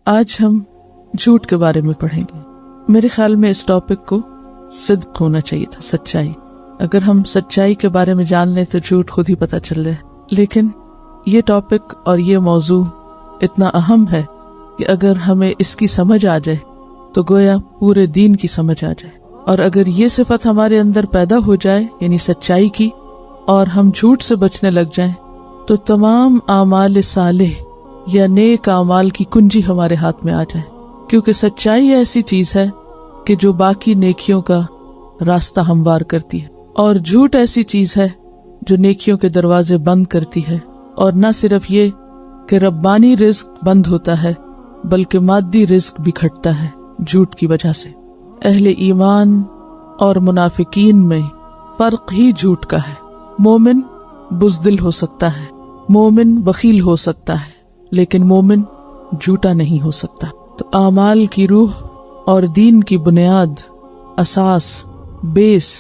آج ہم جھوٹ کے بارے میں پڑھیں گے۔ میرے خیال میں اس ٹاپک کو صدق ہونا چاہیے تھا، سچائی۔ اگر ہم سچائی کے بارے میں جان لیں تو جھوٹ خود ہی پتہ چل رہا ہے، لیکن یہ ٹاپک اور یہ موضوع اتنا اہم ہے کہ اگر ہمیں اس کی سمجھ آ جائے تو گویا پورے دین کی سمجھ آ جائے، اور اگر یہ صفت ہمارے اندر پیدا ہو جائے یعنی سچائی کی، اور ہم جھوٹ سے بچنے لگ جائیں تو تمام اعمال صالح یا نیک اعمال کی کنجی ہمارے ہاتھ میں آ جائے، کیونکہ سچائی ایسی چیز ہے کہ جو باقی نیکیوں کا راستہ ہموار کرتی ہے، اور جھوٹ ایسی چیز ہے جو نیکیوں کے دروازے بند کرتی ہے۔ اور نہ صرف یہ کہ ربانی رزق بند ہوتا ہے بلکہ مادی رزق بھی گھٹتا ہے جھوٹ کی وجہ سے۔ اہل ایمان اور منافقین میں فرق ہی جھوٹ کا ہے۔ مومن بزدل ہو سکتا ہے، مومن بخیل ہو سکتا ہے، لیکن مومن جھوٹا نہیں ہو سکتا۔ تو اعمال کی روح اور دین کی بنیاد، اساس، بیس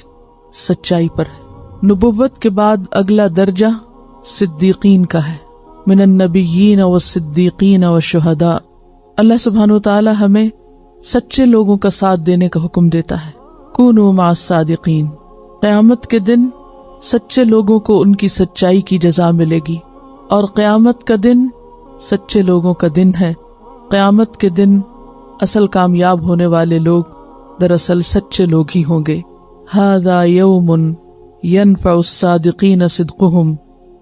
سچائی پر ہے۔ نبوت کے بعد اگلا درجہ صدیقین کا ہے، من النبیین والصدیقین والشہداء۔ اللہ سبحانہ وتعالی ہمیں سچے لوگوں کا ساتھ دینے کا حکم دیتا ہے، کونوا مع الصادقین۔ قیامت کے دن سچے لوگوں کو ان کی سچائی کی جزا ملے گی، اور قیامت کا دن سچے لوگوں کا دن ہے۔ قیامت کے دن اصل کامیاب ہونے والے لوگ دراصل سچے لوگ ہی ہوں گے۔ ھذا یوم ینفع الصادقین صدقہم۔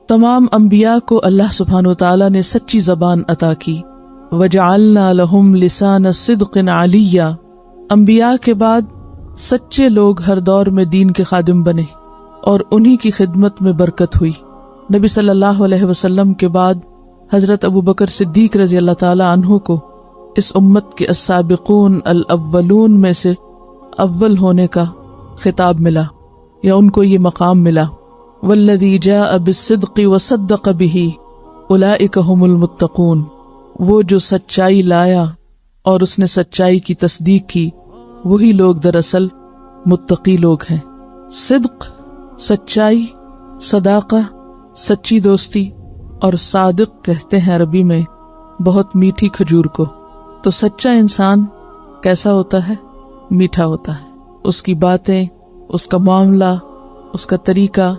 تمام انبیاء کو اللہ سبحانہ وتعالی نے سچی زبان عطا کی۔ وجعلنا لہم لسان صدق علیا۔ انبیاء کے بعد سچے لوگ ہر دور میں دین کے خادم بنے، اور انہی کی خدمت میں برکت ہوئی۔ نبی صلی اللہ علیہ وسلم کے بعد حضرت ابوبکر صدیق رضی اللہ تعالی عنہ کو اس امت کے السابقون الاولون میں سے اول ہونے کا خطاب ملا، یا ان کو یہ مقام ملا۔ والذی جاء بالصدق وصدق به اولئک هم المتقون۔ وہ جو سچائی لایا اور اس نے سچائی کی تصدیق کی، وہی لوگ دراصل متقی لوگ ہیں۔ صدق، سچائی، صداقہ، سچی دوستی، اور صادق کہتے ہیں عربی میں بہت میٹھی کھجور کو۔ تو سچا انسان کیسا ہوتا ہے؟ میٹھا ہوتا ہے۔ اس کی باتیں، اس کا معاملہ، اس کا طریقہ،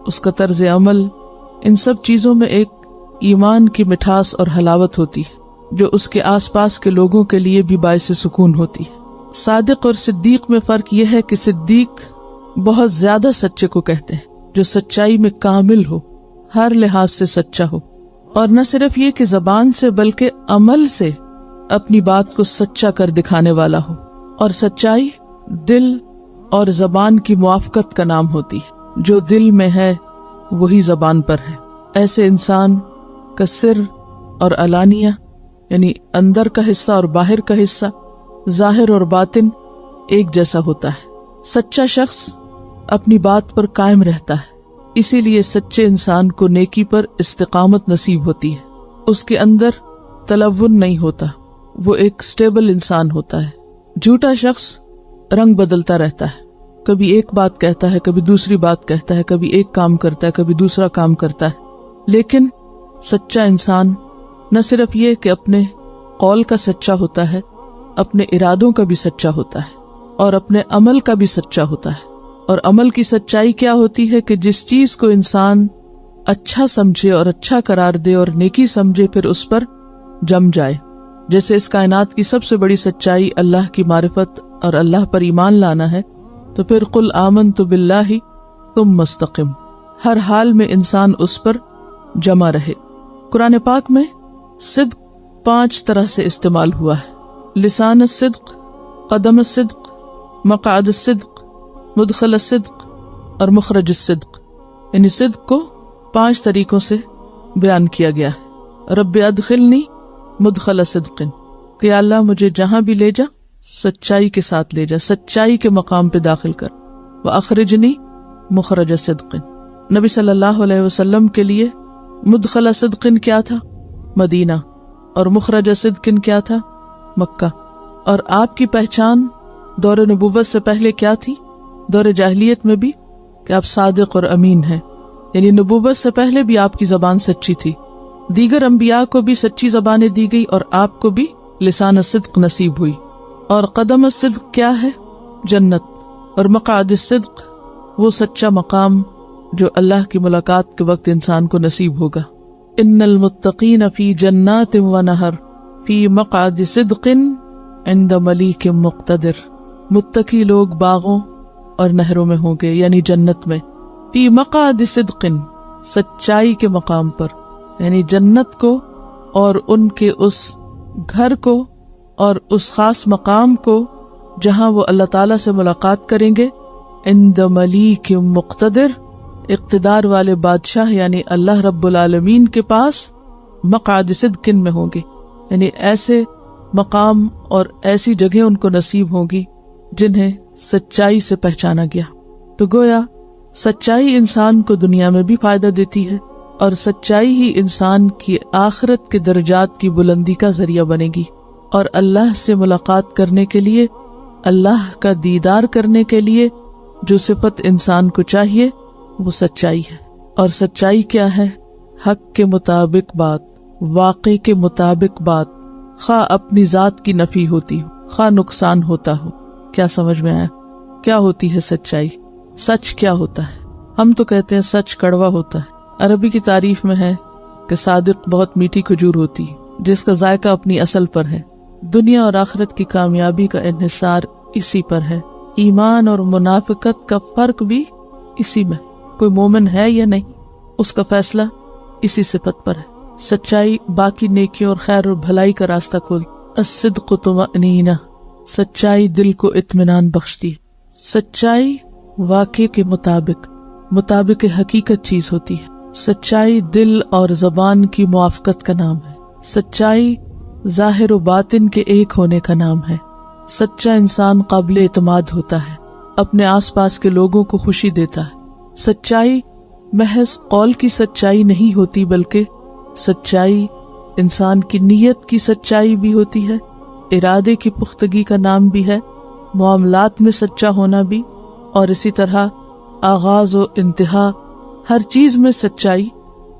اس کا طرز عمل، ان سب چیزوں میں ایک ایمان کی مٹھاس اور حلاوت ہوتی ہے جو اس کے آس پاس کے لوگوں کے لیے بھی باعث سکون ہوتی ہے۔ صادق اور صدیق میں فرق یہ ہے کہ صدیق بہت زیادہ سچے کو کہتے ہیں، جو سچائی میں کامل ہو، ہر لحاظ سے سچا ہو، اور نہ صرف یہ کہ زبان سے بلکہ عمل سے اپنی بات کو سچا کر دکھانے والا ہو۔ اور سچائی دل اور زبان کی موافقت کا نام ہوتی ہے، جو دل میں ہے وہی زبان پر ہے۔ ایسے انسان کا سر اور علانیہ یعنی اندر کا حصہ اور باہر کا حصہ، ظاہر اور باطن ایک جیسا ہوتا ہے۔ سچا شخص اپنی بات پر قائم رہتا ہے، اسی لیے سچے انسان کو نیکی پر استقامت نصیب ہوتی ہے۔ اس کے اندر تلون نہیں ہوتا، وہ ایک سٹیبل انسان ہوتا ہے۔ جھوٹا شخص رنگ بدلتا رہتا ہے، کبھی ایک بات کہتا ہے، کبھی دوسری بات کہتا ہے، کبھی ایک کام کرتا ہے، کبھی دوسرا کام کرتا ہے۔ لیکن سچا انسان نہ صرف یہ کہ اپنے قول کا سچا ہوتا ہے، اپنے ارادوں کا بھی سچا ہوتا ہے، اور اپنے عمل کا بھی سچا ہوتا ہے۔ اور عمل کی سچائی کیا ہوتی ہے کہ جس چیز کو انسان اچھا سمجھے اور اچھا قرار دے اور نیکی سمجھے، پھر اس پر جم جائے۔ جیسے اس کائنات کی سب سے بڑی سچائی اللہ کی معرفت اور اللہ پر ایمان لانا ہے، تو پھر قل آمنت باللہ ثم استقم، ہر حال میں انسان اس پر جمع رہے۔ قرآن پاک میں صدق 5 طرح سے استعمال ہوا ہے: لسان الصدق، قدم الصدق، مقعد الصدق، مدخل الصدق اور مخرج الصدق۔ یعنی صدق کو 5 طریقوں سے بیان کیا گیا ہے۔ رب ادخلنی مدخل صدق، کہ اللہ مجھے جہاں بھی لے جا سچائی کے ساتھ لے جا، سچائی کے مقام پہ داخل کر۔ وَأَخْرِجْنِي مخرج صدق، نبی صلی اللہ علیہ وسلم کے لیے مدخل صدق کیا تھا؟ مدینہ، اور مخرج صدق کیا تھا؟ مکہ۔ اور آپ کی پہچان دور نبوت سے پہلے کیا تھی؟ دور جاہلیت میں بھی کہ آپ صادق اور امین ہیں، یعنی نبوت سے پہلے بھی آپ کی زبان سچی تھی۔ دیگر انبیاء کو بھی سچی زبانیں دی گئی اور آپ کو بھی لسان صدق نصیب ہوئی. اور قدم الصدق کیا ہے؟ جنت. اور مقعد الصدق وہ سچا مقام جو اللہ کی ملاقات کے وقت انسان کو نصیب ہوگا. ان المتقین فی جنات و نہر فی مقعد صدق عند ملیک مقتدر. متقی لوگ باغوں اور نہروں میں ہوں گے، یعنی جنت میں. فی مقعد صدق، سچائی کے مقام پر، یعنی جنت کو اور ان کے اس گھر کو اور اس خاص مقام کو جہاں وہ اللہ تعالیٰ سے ملاقات کریں گے. عند ملیک مقتدر، اقتدار والے بادشاہ یعنی اللہ رب العالمین کے پاس مقعد صدق میں ہوں گے، یعنی ایسے مقام اور ایسی جگہیں ان کو نصیب ہوں گی جنہیں سچائی سے پہچانا گیا. تو گویا سچائی انسان کو دنیا میں بھی فائدہ دیتی ہے، اور سچائی ہی انسان کی آخرت کے درجات کی بلندی کا ذریعہ بنے گی. اور اللہ سے ملاقات کرنے کے لیے، اللہ کا دیدار کرنے کے لیے جو صفت انسان کو چاہیے وہ سچائی ہے. اور سچائی کیا ہے؟ حق کے مطابق بات، واقع کے مطابق بات، خواہ اپنی ذات کی نفی ہوتی ہو، خواہ نقصان ہوتا ہو. کیا سمجھ میں آیا؟ کیا ہوتی ہے سچائی؟ سچ کیا ہوتا ہے؟ ہم تو کہتے ہیں سچ کڑوا ہوتا ہے. عربی کی تعریف میں ہے کہ صادق بہت میٹھی کھجور ہوتی ہے جس کا ذائقہ اپنی اصل پر ہے. دنیا اور آخرت کی کامیابی کا انحصار اسی پر ہے. ایمان اور منافقت کا فرق بھی اسی میں. کوئی مومن ہے یا نہیں، اس کا فیصلہ اسی صفت پر ہے. سچائی باقی نیکیوں اور خیر اور بھلائی کا راستہ کھولتی. الصدق طمأنینہ، سچائی دل کو اطمینان بخشتی. سچائی واقع کے مطابق حقیقت چیز ہوتی ہے. سچائی دل اور زبان کی موافقت کا نام ہے. سچائی ظاہر و باطن کے ایک ہونے کا نام ہے. سچا انسان قابل اعتماد ہوتا ہے، اپنے آس پاس کے لوگوں کو خوشی دیتا ہے. سچائی محض قول کی سچائی نہیں ہوتی، بلکہ سچائی انسان کی نیت کی سچائی بھی ہوتی ہے، ارادے کی پختگی کا نام بھی ہے، معاملات میں سچا ہونا بھی، اور اسی طرح آغاز و انتہا ہر چیز میں سچائی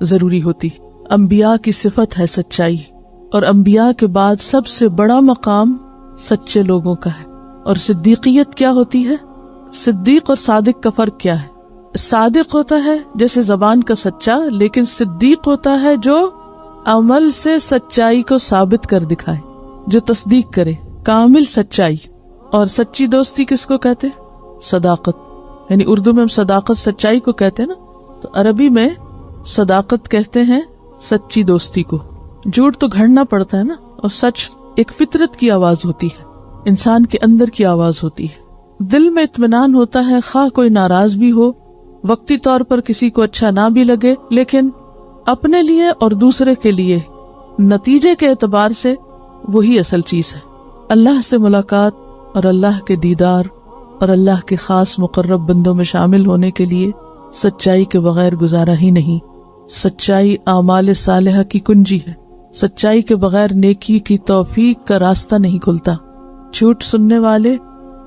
ضروری ہوتی. انبیاء کی صفت ہے سچائی، اور انبیاء کے بعد سب سے بڑا مقام سچے لوگوں کا ہے. اور صدیقیت کیا ہوتی ہے؟ صدیق اور صادق کا فرق کیا ہے؟ صادق ہوتا ہے جیسے زبان کا سچا، لیکن صدیق ہوتا ہے جو عمل سے سچائی کو ثابت کر دکھائے، جو تصدیق کرے، کامل سچائی. اور سچی دوستی کس کو کہتے ہیں؟ صداقت. یعنی اردو میں ہم صداقت سچائی کو کہتے ہیں نا، تو عربی میں صداقت کہتے ہیں سچی دوستی کو. جھوٹ تو گھڑنا پڑتا ہے نا، اور سچ ایک فطرت کی آواز ہوتی ہے، انسان کے اندر کی آواز ہوتی ہے. دل میں اطمینان ہوتا ہے، خواہ کوئی ناراض بھی ہو، وقتی طور پر کسی کو اچھا نہ بھی لگے، لیکن اپنے لیے اور دوسرے کے لیے نتیجے کے اعتبار سے وہی اصل چیز ہے. اللہ سے ملاقات اور اللہ کے دیدار اور اللہ کے خاص مقرب بندوں میں شامل ہونے کے لیے سچائی کے بغیر گزارا ہی نہیں. سچائی اعمال صالحہ کی کنجی ہے. سچائی کے بغیر نیکی کی توفیق کا راستہ نہیں کھلتا. جھوٹ سننے والے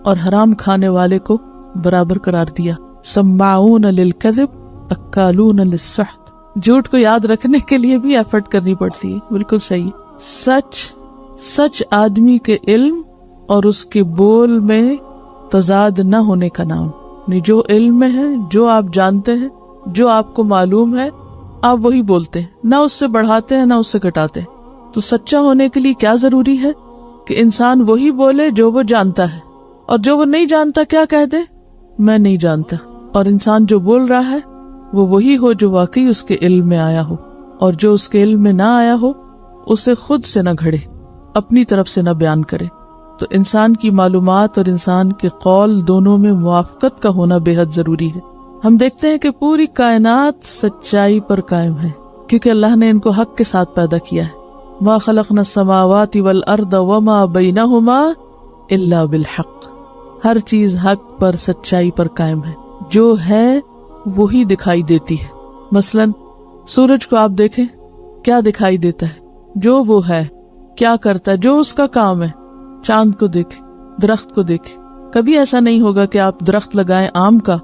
اور حرام کھانے والے کو برابر قرار دیا. سماعون للکذب اکالون للسحت. جھوٹ کو یاد رکھنے کے لیے بھی ایفرٹ کرنی پڑتی ہے. بالکل صحیح. سچ آدمی کے علم اور اس کے بول میں تضاد نہ ہونے کا نام. جو علم میں ہے، جو آپ جانتے ہیں، جو آپ کو معلوم ہے، آپ وہی بولتے ہیں، نہ اس سے بڑھاتے ہیں نہ اس سے گھٹاتے ہیں. تو سچا ہونے کے لیے کیا ضروری ہے کہ انسان وہی بولے جو وہ جانتا ہے، اور جو وہ نہیں جانتا کیا کہہ دے؟ میں نہیں جانتا. اور انسان جو بول رہا ہے وہ وہی ہو جو واقعی اس کے علم میں آیا ہو، اور جو اس کے علم میں نہ آیا ہو اسے خود سے نہ گھڑے، اپنی طرف سے نہ بیان کرے. تو انسان کی معلومات اور انسان کے قول دونوں میں موافقت کا ہونا بے حد ضروری ہے. ہم دیکھتے ہیں کہ پوری کائنات سچائی پر قائم ہے، کیونکہ اللہ نے ان کو حق کے ساتھ پیدا کیا ہے. ما خلقنا السماوات والارض وما بینہما الا بالحق. ہر چیز حق پر، سچائی پر قائم ہے. جو ہے وہی دکھائی دیتی ہے. مثلا سورج کو آپ دیکھیں، کیا دکھائی دیتا ہے؟ جو وہ ہے، کیا کرتا ہے، جو اس کا کام ہے. چاند کو دیکھیں، درخت کو دیکھیں. کبھی ایسا نہیں ہوگا کہ آپ درخت لگائیں آم کا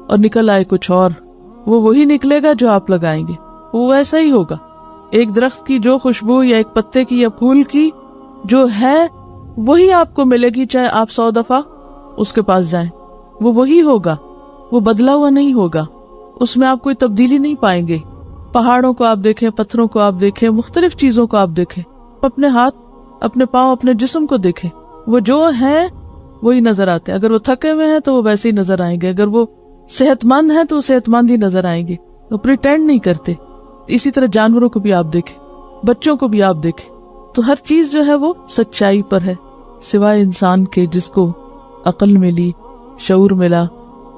اور نکل آئے کچھ اور. وہ وہی نکلے گا جو آپ لگائیں گے، وہ ایسا ہی ہوگا. ایک درخت کی جو خوشبو یا ایک پتے کی یا پھول کی جو ہے وہی آپ کو ملے گی، چاہے آپ 100 دفعہ اس کے پاس جائیں، وہ وہی ہوگا، وہ بدلا ہوا نہیں ہوگا، اس میں آپ کوئی تبدیلی نہیں پائیں گے۔ پہاڑوں کو آپ دیکھیں، پتھروں کو آپ دیکھیں، مختلف چیزوں کو آپ دیکھیں، اپنے ہاتھ، اپنے پاؤں، اپنے جسم کو دیکھیں، وہ جو ہیں وہی نظر آتے ہیں۔ اگر وہ تھکے ہوئے ہیں تو وہ ویسے ہی نظر آئیں گے، اگر وہ صحت مند ہیں تو وہ صحت مند ہی نظر آئیں گے، وہ پریٹینڈ نہیں کرتے۔ اسی طرح جانوروں کو بھی آپ دیکھیں، بچوں کو بھی آپ دیکھیں، تو ہر چیز جو ہے وہ سچائی پر ہے، سوائے انسان کے جس کو عقل ملی، شعور ملا،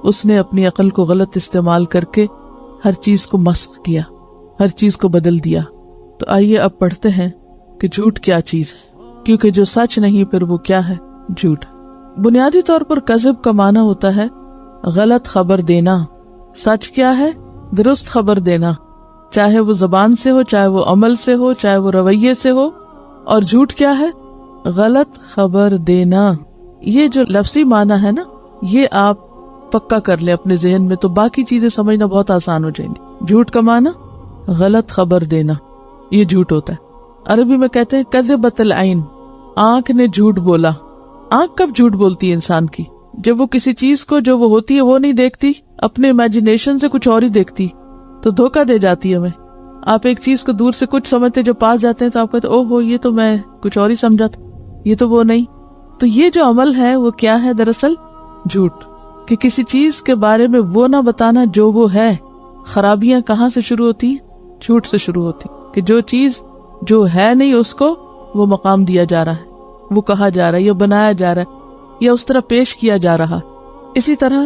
اس نے اپنی عقل کو غلط استعمال کر کے ہر چیز کو مسخ کیا، ہر چیز کو بدل دیا۔ تو آئیے اب پڑھتے ہیں کہ جھوٹ کیا چیز ہے، کیونکہ جو سچ نہیں پھر وہ کیا ہے؟ جھوٹ۔ بنیادی طور پر کذب کا معنی ہوتا ہے غلط خبر دینا۔ سچ کیا ہے؟ درست خبر دینا، چاہے وہ زبان سے ہو، چاہے وہ عمل سے ہو، چاہے وہ رویے سے ہو۔ اور جھوٹ کیا ہے؟ غلط خبر دینا۔ یہ جو لفظی معنی ہے نا، یہ آپ پکا کر لیں اپنے ذہن میں، تو باقی چیزیں سمجھنا بہت آسان ہو جائیں گی۔ جھوٹ کا معنی غلط خبر دینا، یہ جھوٹ ہوتا ہے۔ عربی میں کہتے ہیں کذبت العین، آنکھ نے جھوٹ بولا۔ آنکھ کب جھوٹ بولتی ہے انسان کی؟ جب وہ کسی چیز کو جو وہ ہوتی ہے وہ نہیں دیکھتی، اپنے امیجنیشن سے کچھ اور ہی دیکھتی، تو دھوکہ دے جاتی ہے ہمیں۔ آپ ایک چیز کو دور سے کچھ سمجھتے، جو پاس جاتے ہیں تو آپ کہتے او ہو یہ تو میں کچھ اور ہی سمجھا تھا، یہ تو وہ نہیں۔ تو یہ جو عمل ہے وہ کیا ہے؟ دراصل جھوٹ، کہ کسی چیز کے بارے میں وہ نہ بتانا جو وہ ہے۔ خرابیاں کہاں سے شروع ہوتی ہیں؟ جھوٹ سے شروع ہوتی، کہ جو چیز جو ہے نہیں اس کو وہ مقام دیا جا رہا ہے، وہ کہا جا رہا ہے، یا بنایا جا رہا ہے، یا اس طرح پیش کیا جا رہا۔ اسی طرح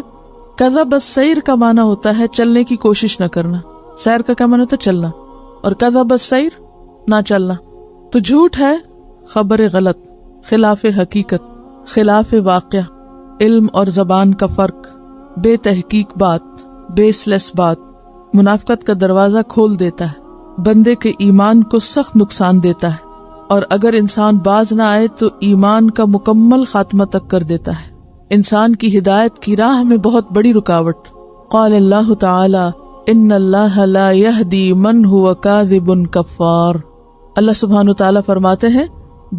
کذب السیر کا معنی ہوتا ہے چلنے کی کوشش نہ کرنا۔ سیر کا کیا معنی ہوتا ہے؟ چلنا، اور کذب السیر نہ چلنا۔ تو جھوٹ ہے خبر غلط، خلاف حقیقت، خلاف واقعہ، علم اور زبان کا فرق، بے تحقیق بات، بیس لیس بات، منافقت کا دروازہ کھول دیتا ہے، بندے کے ایمان کو سخت نقصان دیتا ہے، اور اگر انسان باز نہ آئے تو ایمان کا مکمل خاتمہ تک کر دیتا ہے، انسان کی ہدایت کی راہ میں بہت بڑی رکاوٹ۔ قال اللہ تعالی ان اللہ لا یہدی من هو کاذب کفار۔ اللہ سبحانہ تعالیٰ فرماتے ہیں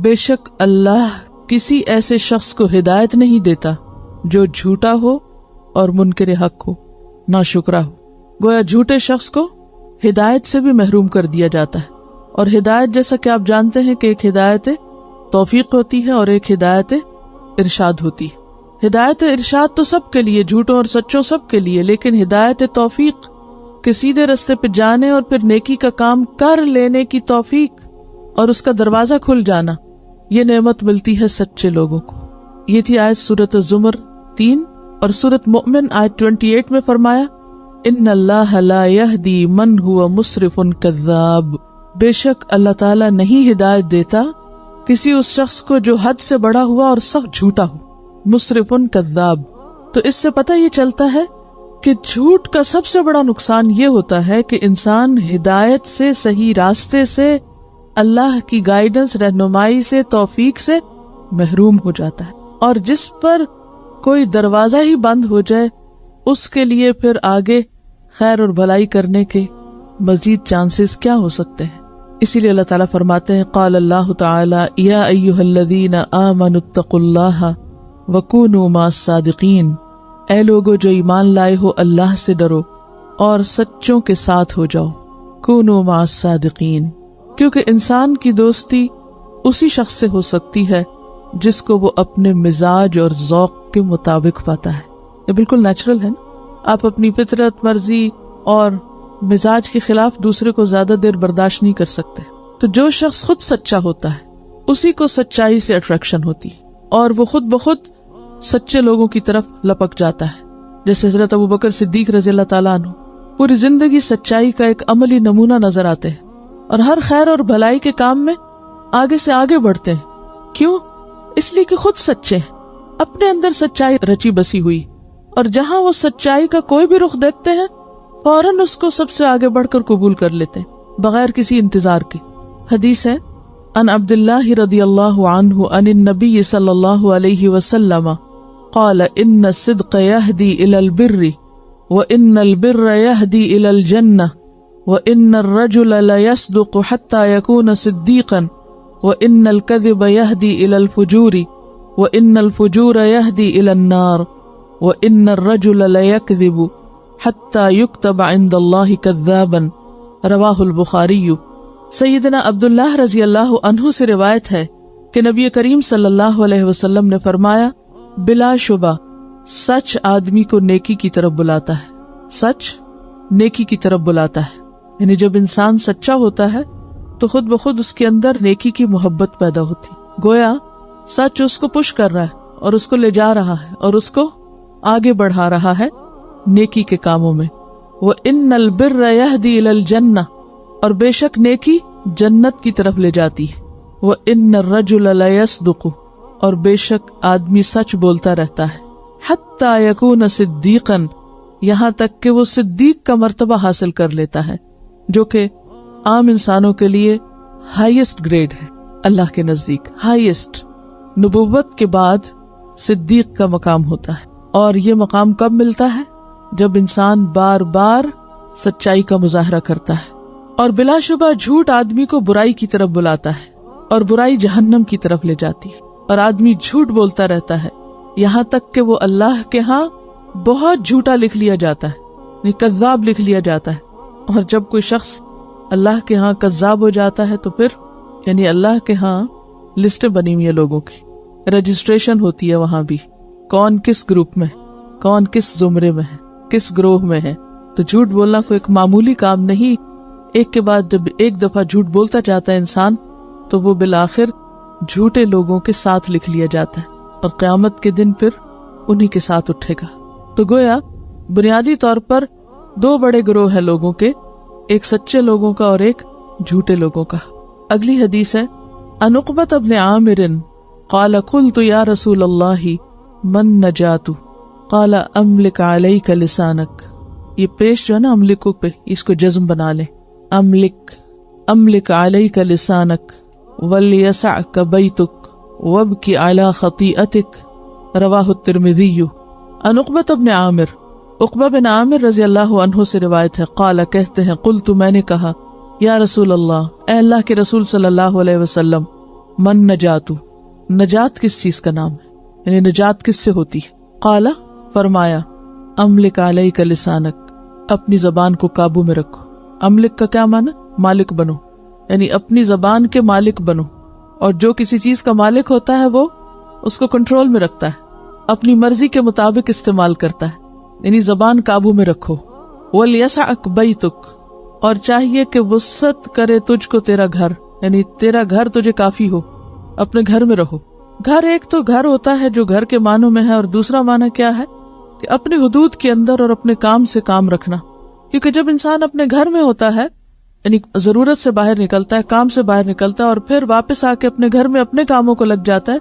بے شک اللہ کسی ایسے شخص کو ہدایت نہیں دیتا جو جھوٹا ہو اور منکر حق ہو، ناشکرا ہو۔ گویا جھوٹے شخص کو ہدایت سے بھی محروم کر دیا جاتا ہے، اور ہدایت جیسا کہ آپ جانتے ہیں کہ ایک ہدایت توفیق ہوتی ہے اور ایک ہدایت ارشاد ہوتی ہے۔ ہدایت ارشاد تو سب کے لیے، جھوٹوں اور سچوں سب کے لیے، لیکن ہدایت توفیق کہ سیدھے رستے پہ جانے اور پھر نیکی کا کام کر لینے کی توفیق اور اس کا دروازہ کھل جانا، یہ نعمت ملتی ہے سچے لوگوں کو۔ یہ تھی آیت سورۃ الزمر 3، اور سورۃ مؤمن آیت 28 میں فرمایا ان اللہ لا یہدی من هو مسرف کذاب۔ بے شک اللہ تعالیٰ نہیں ہدایت دیتا کسی اس شخص کو جو حد سے بڑا ہوا اور سخت جھوٹا ہو، مسرف کذاب۔ تو اس سے پتہ یہ چلتا ہے کہ جھوٹ کا سب سے بڑا نقصان یہ ہوتا ہے کہ انسان ہدایت سے، صحیح راستے سے، اللہ کی گائیڈنس، رہنمائی سے، توفیق سے محروم ہو جاتا ہے، اور جس پر کوئی دروازہ ہی بند ہو جائے اس کے لیے پھر آگے خیر اور بھلائی کرنے کے مزید چانسز کیا ہو سکتے ہیں۔ اسی لیے اللہ تعالیٰ فرماتے ہیں قال اللہ تعالی یا ایھا الذین آمنوا اتقوا اللہ وکونوا مع الصادقین۔ اے لوگو جو ایمان لائے ہو، اللہ سے ڈرو اور سچوں کے ساتھ ہو جاؤ، کونوا مع الصادقین، کیونکہ انسان کی دوستی اسی شخص سے ہو سکتی ہے جس کو وہ اپنے مزاج اور ذوق کے مطابق پاتا ہے۔ یہ بالکل نیچرل ہے نا، آپ اپنی فطرت، مرضی اور مزاج کے خلاف دوسرے کو زیادہ دیر برداشت نہیں کر سکتے۔ تو جو شخص خود سچا ہوتا ہے اسی کو سچائی سے اٹریکشن ہوتی ہے، اور وہ خود بخود سچے لوگوں کی طرف لپک جاتا ہے۔ جیسے حضرت ابوبکر صدیق رضی اللہ تعالیٰ عنہ پوری زندگی سچائی کا ایک عملی نمونہ نظر آتے ہیں، اور ہر خیر اور بھلائی کے کام میں آگے سے آگے بڑھتے ہیں۔ کیوں؟ اس لیے کہ خود سچے ہیں، اپنے اندر سچائی رچی بسی ہوئی، اور جہاں وہ سچائی کا کوئی بھی رخ دیکھتے ہیں فوراً اس کو سب سے آگے بڑھ کر قبول کر لیتے ہیں بغیر کسی انتظار کے۔ حدیث ہے ان عبداللہ رضی اللہ عنہ عن النبی صلی اللہ علیہ وسلم قال ان الصدق يهدي الى البر وان البر يهدي الى الجنة وان الرجل لا يصدق حتى يكون صديقا وَإِنَّ الْكَذِبَ يَهْدِي إِلَى الْفُجُورِ وَإِنَّ الْفُجُورَ يَهْدِي إِلَى النَّارِ وَإِنَّ الرَّجُلَ لَيَكْذِبُ حَتَّى يُكْتَبَ عِندَ اللَّهِ كَذَّابًا رواہ البخاری۔ سیدنا عبداللہ رضی اللہ عنہ سے روایت ہے کہ نبی کریم صلی اللہ علیہ وسلم نے فرمایا، بلا شبہ سچ آدمی کو نیکی کی طرف بلاتا ہے، سچ نیکی کی طرف بلاتا ہے۔ یعنی جب انسان سچا ہوتا ہے تو خود بخود اس کے اندر نیکی کی محبت پیدا ہوتی، گویا سچ اس کو پش کر رہا ہے اور اس کو لے جا رہا ہے اور اس کو آگے بڑھا رہا ہے نیکی کے کاموں میں۔ وَإِنَّ الْبِرَّ يَهْدِي إِلَى الْجَنَّةِ اور بے شک نیکی جنت کی طرف لے جاتی ہے۔ وَإِنَّ الرَّجُلَ لَيَصْدُقُ اور بے شک آدمی سچ بولتا رہتا ہے۔ حَتَّى يَكُونَ صِدِّيقًا یہاں تک کہ وہ صدیق کا مرتبہ حاصل کر لیتا ہے، جو کہ عام انسانوں کے لیے ہائیسٹ گریڈ ہے اللہ کے نزدیک، ہائیسٹ۔ نبوت کے بعد صدیق کا مقام ہوتا ہے، اور یہ مقام کب ملتا ہے؟ جب انسان بار بار سچائی کا مظاہرہ کرتا ہے۔ اور بلا شبہ جھوٹ آدمی کو برائی کی طرف بلاتا ہے، اور برائی جہنم کی طرف لے جاتی ہے، اور آدمی جھوٹ بولتا رہتا ہے یہاں تک کہ وہ اللہ کے ہاں بہت جھوٹا لکھ لیا جاتا ہے، کذاب لکھ لیا جاتا ہے۔ اور جب کوئی شخص اللہ کے ہاں کذاب ہو جاتا ہے تو پھر یعنی اللہ کے ہاں لسٹیں بنی ہوئی ہیں لوگوں کی، رجسٹریشن ہوتی ہے وہاں بھی، کون کس گروپ میں، کون کس زمرے میں ہے، کس گروہ میں ہے۔ تو جھوٹ بولنا کوئی ایک معمولی کام نہیں، ایک کے بعد جب ایک دفعہ جھوٹ بولتا جاتا ہے انسان تو وہ بالآخر جھوٹے لوگوں کے ساتھ لکھ لیا جاتا ہے، اور قیامت کے دن پھر انہی کے ساتھ اٹھے گا۔ تو گویا بنیادی طور پر دو بڑے گروہ ہیں لوگوں کے، ایک سچے لوگوں کا اور ایک جھوٹے لوگوں کا۔ اگلی حدیث ہے، عن عقبۃ بن عامر قال قلت یا رسول اللہ من نجات قال املک علیک لسانک۔ یہ پیش جو ہے نا املکو پہ، اس کو جزم بنا لیں، املک علیک لسانک ولیسعک بیتک وابکی علی خطیئتک رواہ الترمذی۔ عن عقبۃ بن عامر، عقبہ بن عامر رضی اللہ عنہ سے روایت ہے، قال کہتے ہیں، قلت میں نے کہا، یا رسول اللہ اے اللہ کے رسول صلی اللہ علیہ وسلم، من نجات، نجات کس چیز کا نام ہے، یعنی نجات کس سے ہوتی ہے؟ قال فرمایا، املک علیک لسانک، اپنی زبان کو قابو میں رکھو۔ املک کا کیا معنی؟ مالک بنو، یعنی اپنی زبان کے مالک بنو، اور جو کسی چیز کا مالک ہوتا ہے وہ اس کو کنٹرول میں رکھتا ہے، اپنی مرضی کے مطابق استعمال کرتا ہے، یعنی زبان قابو میں رکھو۔ وَلْيَسَعْكَ بَيْتُكَ اور چاہیے کہ وسعت کرے تجھ کو تیرا گھر، یعنی تیرا گھر تجھے کافی ہو، اپنے گھر میں رہو۔ گھر ایک تو گھر ہوتا ہے جو گھر کے معنوں میں ہے، اور دوسرا معنی کیا ہے کہ اپنی حدود کے اندر اور اپنے کام سے کام رکھنا، کیونکہ جب انسان اپنے گھر میں ہوتا ہے یعنی ضرورت سے باہر نکلتا ہے، کام سے باہر نکلتا ہے، اور پھر واپس آ کے اپنے گھر میں اپنے کاموں کو لگ جاتا ہے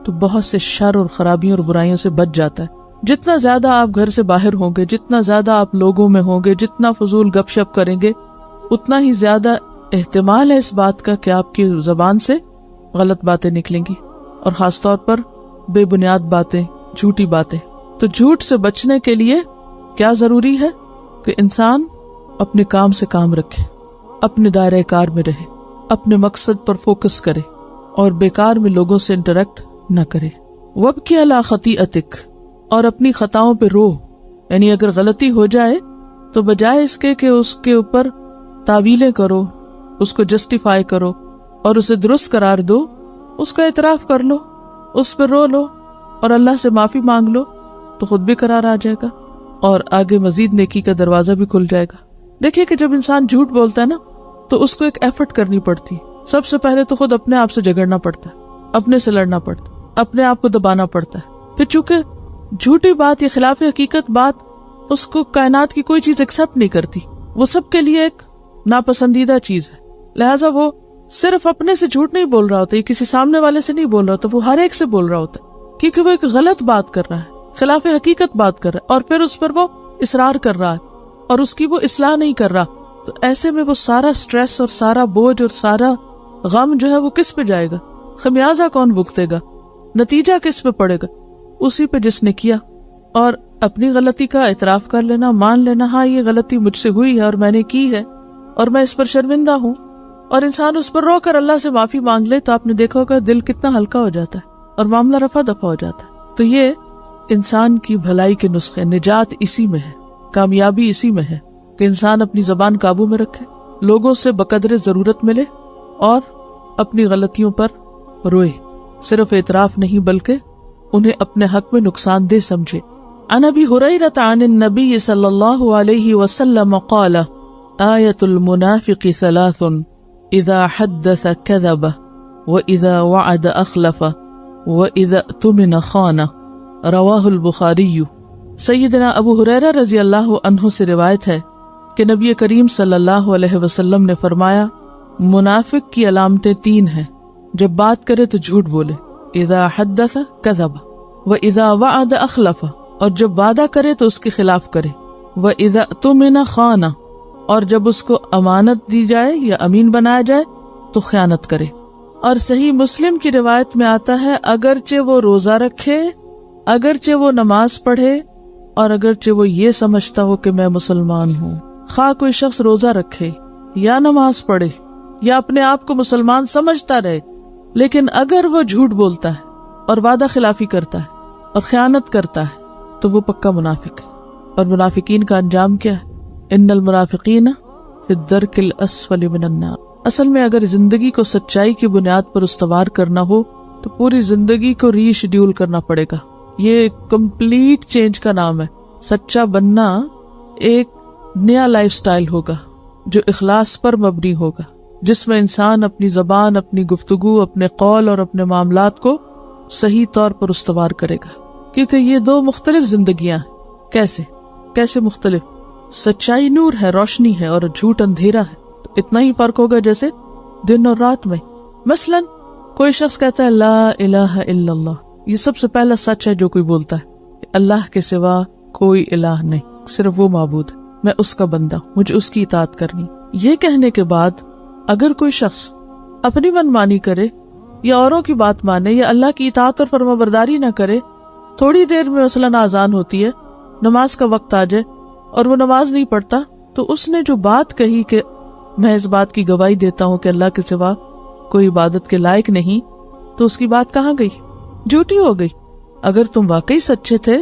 تو بہت سے شر اور خرابیوں اور برائیوں سے بچ جاتا ہے۔ جتنا زیادہ آپ گھر سے باہر ہوں گے، جتنا زیادہ آپ لوگوں میں ہوں گے، جتنا فضول گپ شپ کریں گے، اتنا ہی زیادہ احتمال ہے اس بات کا کہ آپ کی زبان سے غلط باتیں نکلیں گی، اور خاص طور پر بے بنیاد باتیں، جھوٹی باتیں۔ تو جھوٹ سے بچنے کے لیے کیا ضروری ہے کہ انسان اپنے کام سے کام رکھے، اپنے دائرہ کار میں رہے، اپنے مقصد پر فوکس کرے، اور بیکار میں لوگوں سے انٹریکٹ نہ کرے۔ وَابْكِ عَلَىٰ خَطِیئَتِکَ اور اپنی خطاؤں پہ رو، یعنی اگر غلطی ہو جائے تو بجائے اس کے کہ اس کے اوپر تعویلیں کرو، اس کو جسٹیفائی کرو اور اسے درست قرار دو، اس کا اعتراف کر لو، اس پہ رو لو اور اللہ سے معافی مانگ لو، تو خود بھی قرار آ جائے گا اور آگے مزید نیکی کا دروازہ بھی کھل جائے گا۔ دیکھیے کہ جب انسان جھوٹ بولتا ہے نا تو اس کو ایک ایفرٹ کرنی پڑتی، سب سے پہلے تو خود اپنے آپ سے جھگڑنا پڑتا ہے، اپنے سے لڑنا پڑتا ہے، اپنے آپ کو دبانا پڑتا ہے۔ پھر چونکہ جھوٹی بات یا خلاف حقیقت بات اس کو کائنات کی کوئی چیز ایکسپٹ نہیں کرتی، وہ سب کے لیے ایک ناپسندیدہ چیز ہے، لہٰذا وہ صرف اپنے سے جھوٹ نہیں بول رہا ہوتا، یہ کسی سامنے والے سے نہیں بول رہا ہوتا، وہ ہر ایک سے بول رہا ہوتا ہے، کیونکہ وہ ایک غلط بات کر رہا ہے، خلاف حقیقت بات کر رہا ہے، اور پھر اس پر وہ اصرار کر رہا ہے اور اس کی وہ اصلاح نہیں کر رہا۔ تو ایسے میں وہ سارا سٹریس اور سارا بوجھ اور سارا غم جو ہے وہ کس پہ جائے گا؟ خمیازہ کون بھگتے گا؟ نتیجہ کس پہ پڑے گا؟ اسی پہ جس نے کیا۔ اور اپنی غلطی کا اعتراف کر لینا، مان لینا، ہاں یہ غلطی مجھ سے ہوئی ہے اور میں نے کی ہے اور میں اس پر شرمندہ ہوں، اور انسان اس پر رو کر اللہ سے معافی مانگ لے تو آپ نے دیکھا ہوگا دل کتنا ہلکا ہو جاتا ہے اور معاملہ رفع دفع ہو جاتا ہے. تو یہ انسان کی بھلائی کے نسخے، نجات اسی میں ہے، کامیابی اسی میں ہے کہ انسان اپنی زبان قابو میں رکھے، لوگوں سے بقدر ضرورت ملے اور اپنی غلطیوں پر روئے، صرف اعتراف نہیں بلکہ انہیں اپنے حق میں نقصان دہ سمجھے. عن ابی ہریرہ عن النبی صلی اللہ علیہ وسلم قال آیۃ المنافق ثلاث اذا حدث کذب واذا وعد اخلف واذا اؤتمن خان. رواہ البخاری. سیدنا ابو ہریرہ رضی اللہ عنہ سے روایت ہے کہ نبی کریم صلی اللہ علیہ وسلم نے فرمایا، منافق کی علامتیں تین ہیں، جب بات کرے تو جھوٹ بولے، اذا حدث کذب، واذا وعد اخلف، اور جب وعدہ کرے تو اس کے خلاف کرے، واذا اؤتمن خان، اور جب اس کو امانت دی جائے یا امین بنایا جائے تو خیانت کرے. اور صحیح مسلم کی روایت میں آتا ہے اگرچہ وہ روزہ رکھے، اگرچہ وہ نماز پڑھے، اور اگرچہ وہ یہ سمجھتا ہو کہ میں مسلمان ہوں. خواہ کوئی شخص روزہ رکھے یا نماز پڑھے یا اپنے آپ کو مسلمان سمجھتا رہے، لیکن اگر وہ جھوٹ بولتا ہے اور وعدہ خلافی کرتا ہے اور خیانت کرتا ہے تو وہ پکا منافق ہے. اور منافقین کا انجام کیا ہے؟ ان المنافقین فی الدرک الاسفل من النار. اصل میں اگر زندگی کو سچائی کی بنیاد پر استوار کرنا ہو تو پوری زندگی کو ری شیڈیول کرنا پڑے گا. یہ کمپلیٹ چینج کا نام ہے. سچا بننا ایک نیا لائف سٹائل ہوگا جو اخلاص پر مبنی ہوگا، جس میں انسان اپنی زبان، اپنی گفتگو، اپنے قول اور اپنے معاملات کو صحیح طور پر استوار کرے گا. کیونکہ یہ دو مختلف زندگیاں ہیں. کیسے مختلف؟ سچائی نور ہے، روشنی ہے، اور جھوٹ اندھیرا ہے. تو اتنا ہی فرق ہوگا جیسے دن اور رات میں. مثلاً کوئی شخص کہتا ہے لا الہ الا اللہ، یہ سب سے پہلا سچ ہے جو کوئی بولتا ہے کہ اللہ کے سوا کوئی الہ نہیں، صرف وہ معبود ہے، میں اس کا بندہ ہوں، مجھے اس کی اطاعت کرنی. یہ کہنے کے بعد اگر کوئی شخص اپنی من مانی کرے یا اوروں کی بات مانے یا اللہ کی اطاعت اور فرما برداری نہ کرے، تھوڑی دیر میں مثلاً اذان ہوتی ہے، نماز کا وقت آ جائے اور وہ نماز نہیں پڑھتا، تو اس نے جو بات کہی کہ میں اس بات کی گواہی دیتا ہوں کہ اللہ کے سوا کوئی عبادت کے لائق نہیں، تو اس کی بات کہاں گئی؟ جھوٹی ہو گئی. اگر تم واقعی سچے تھے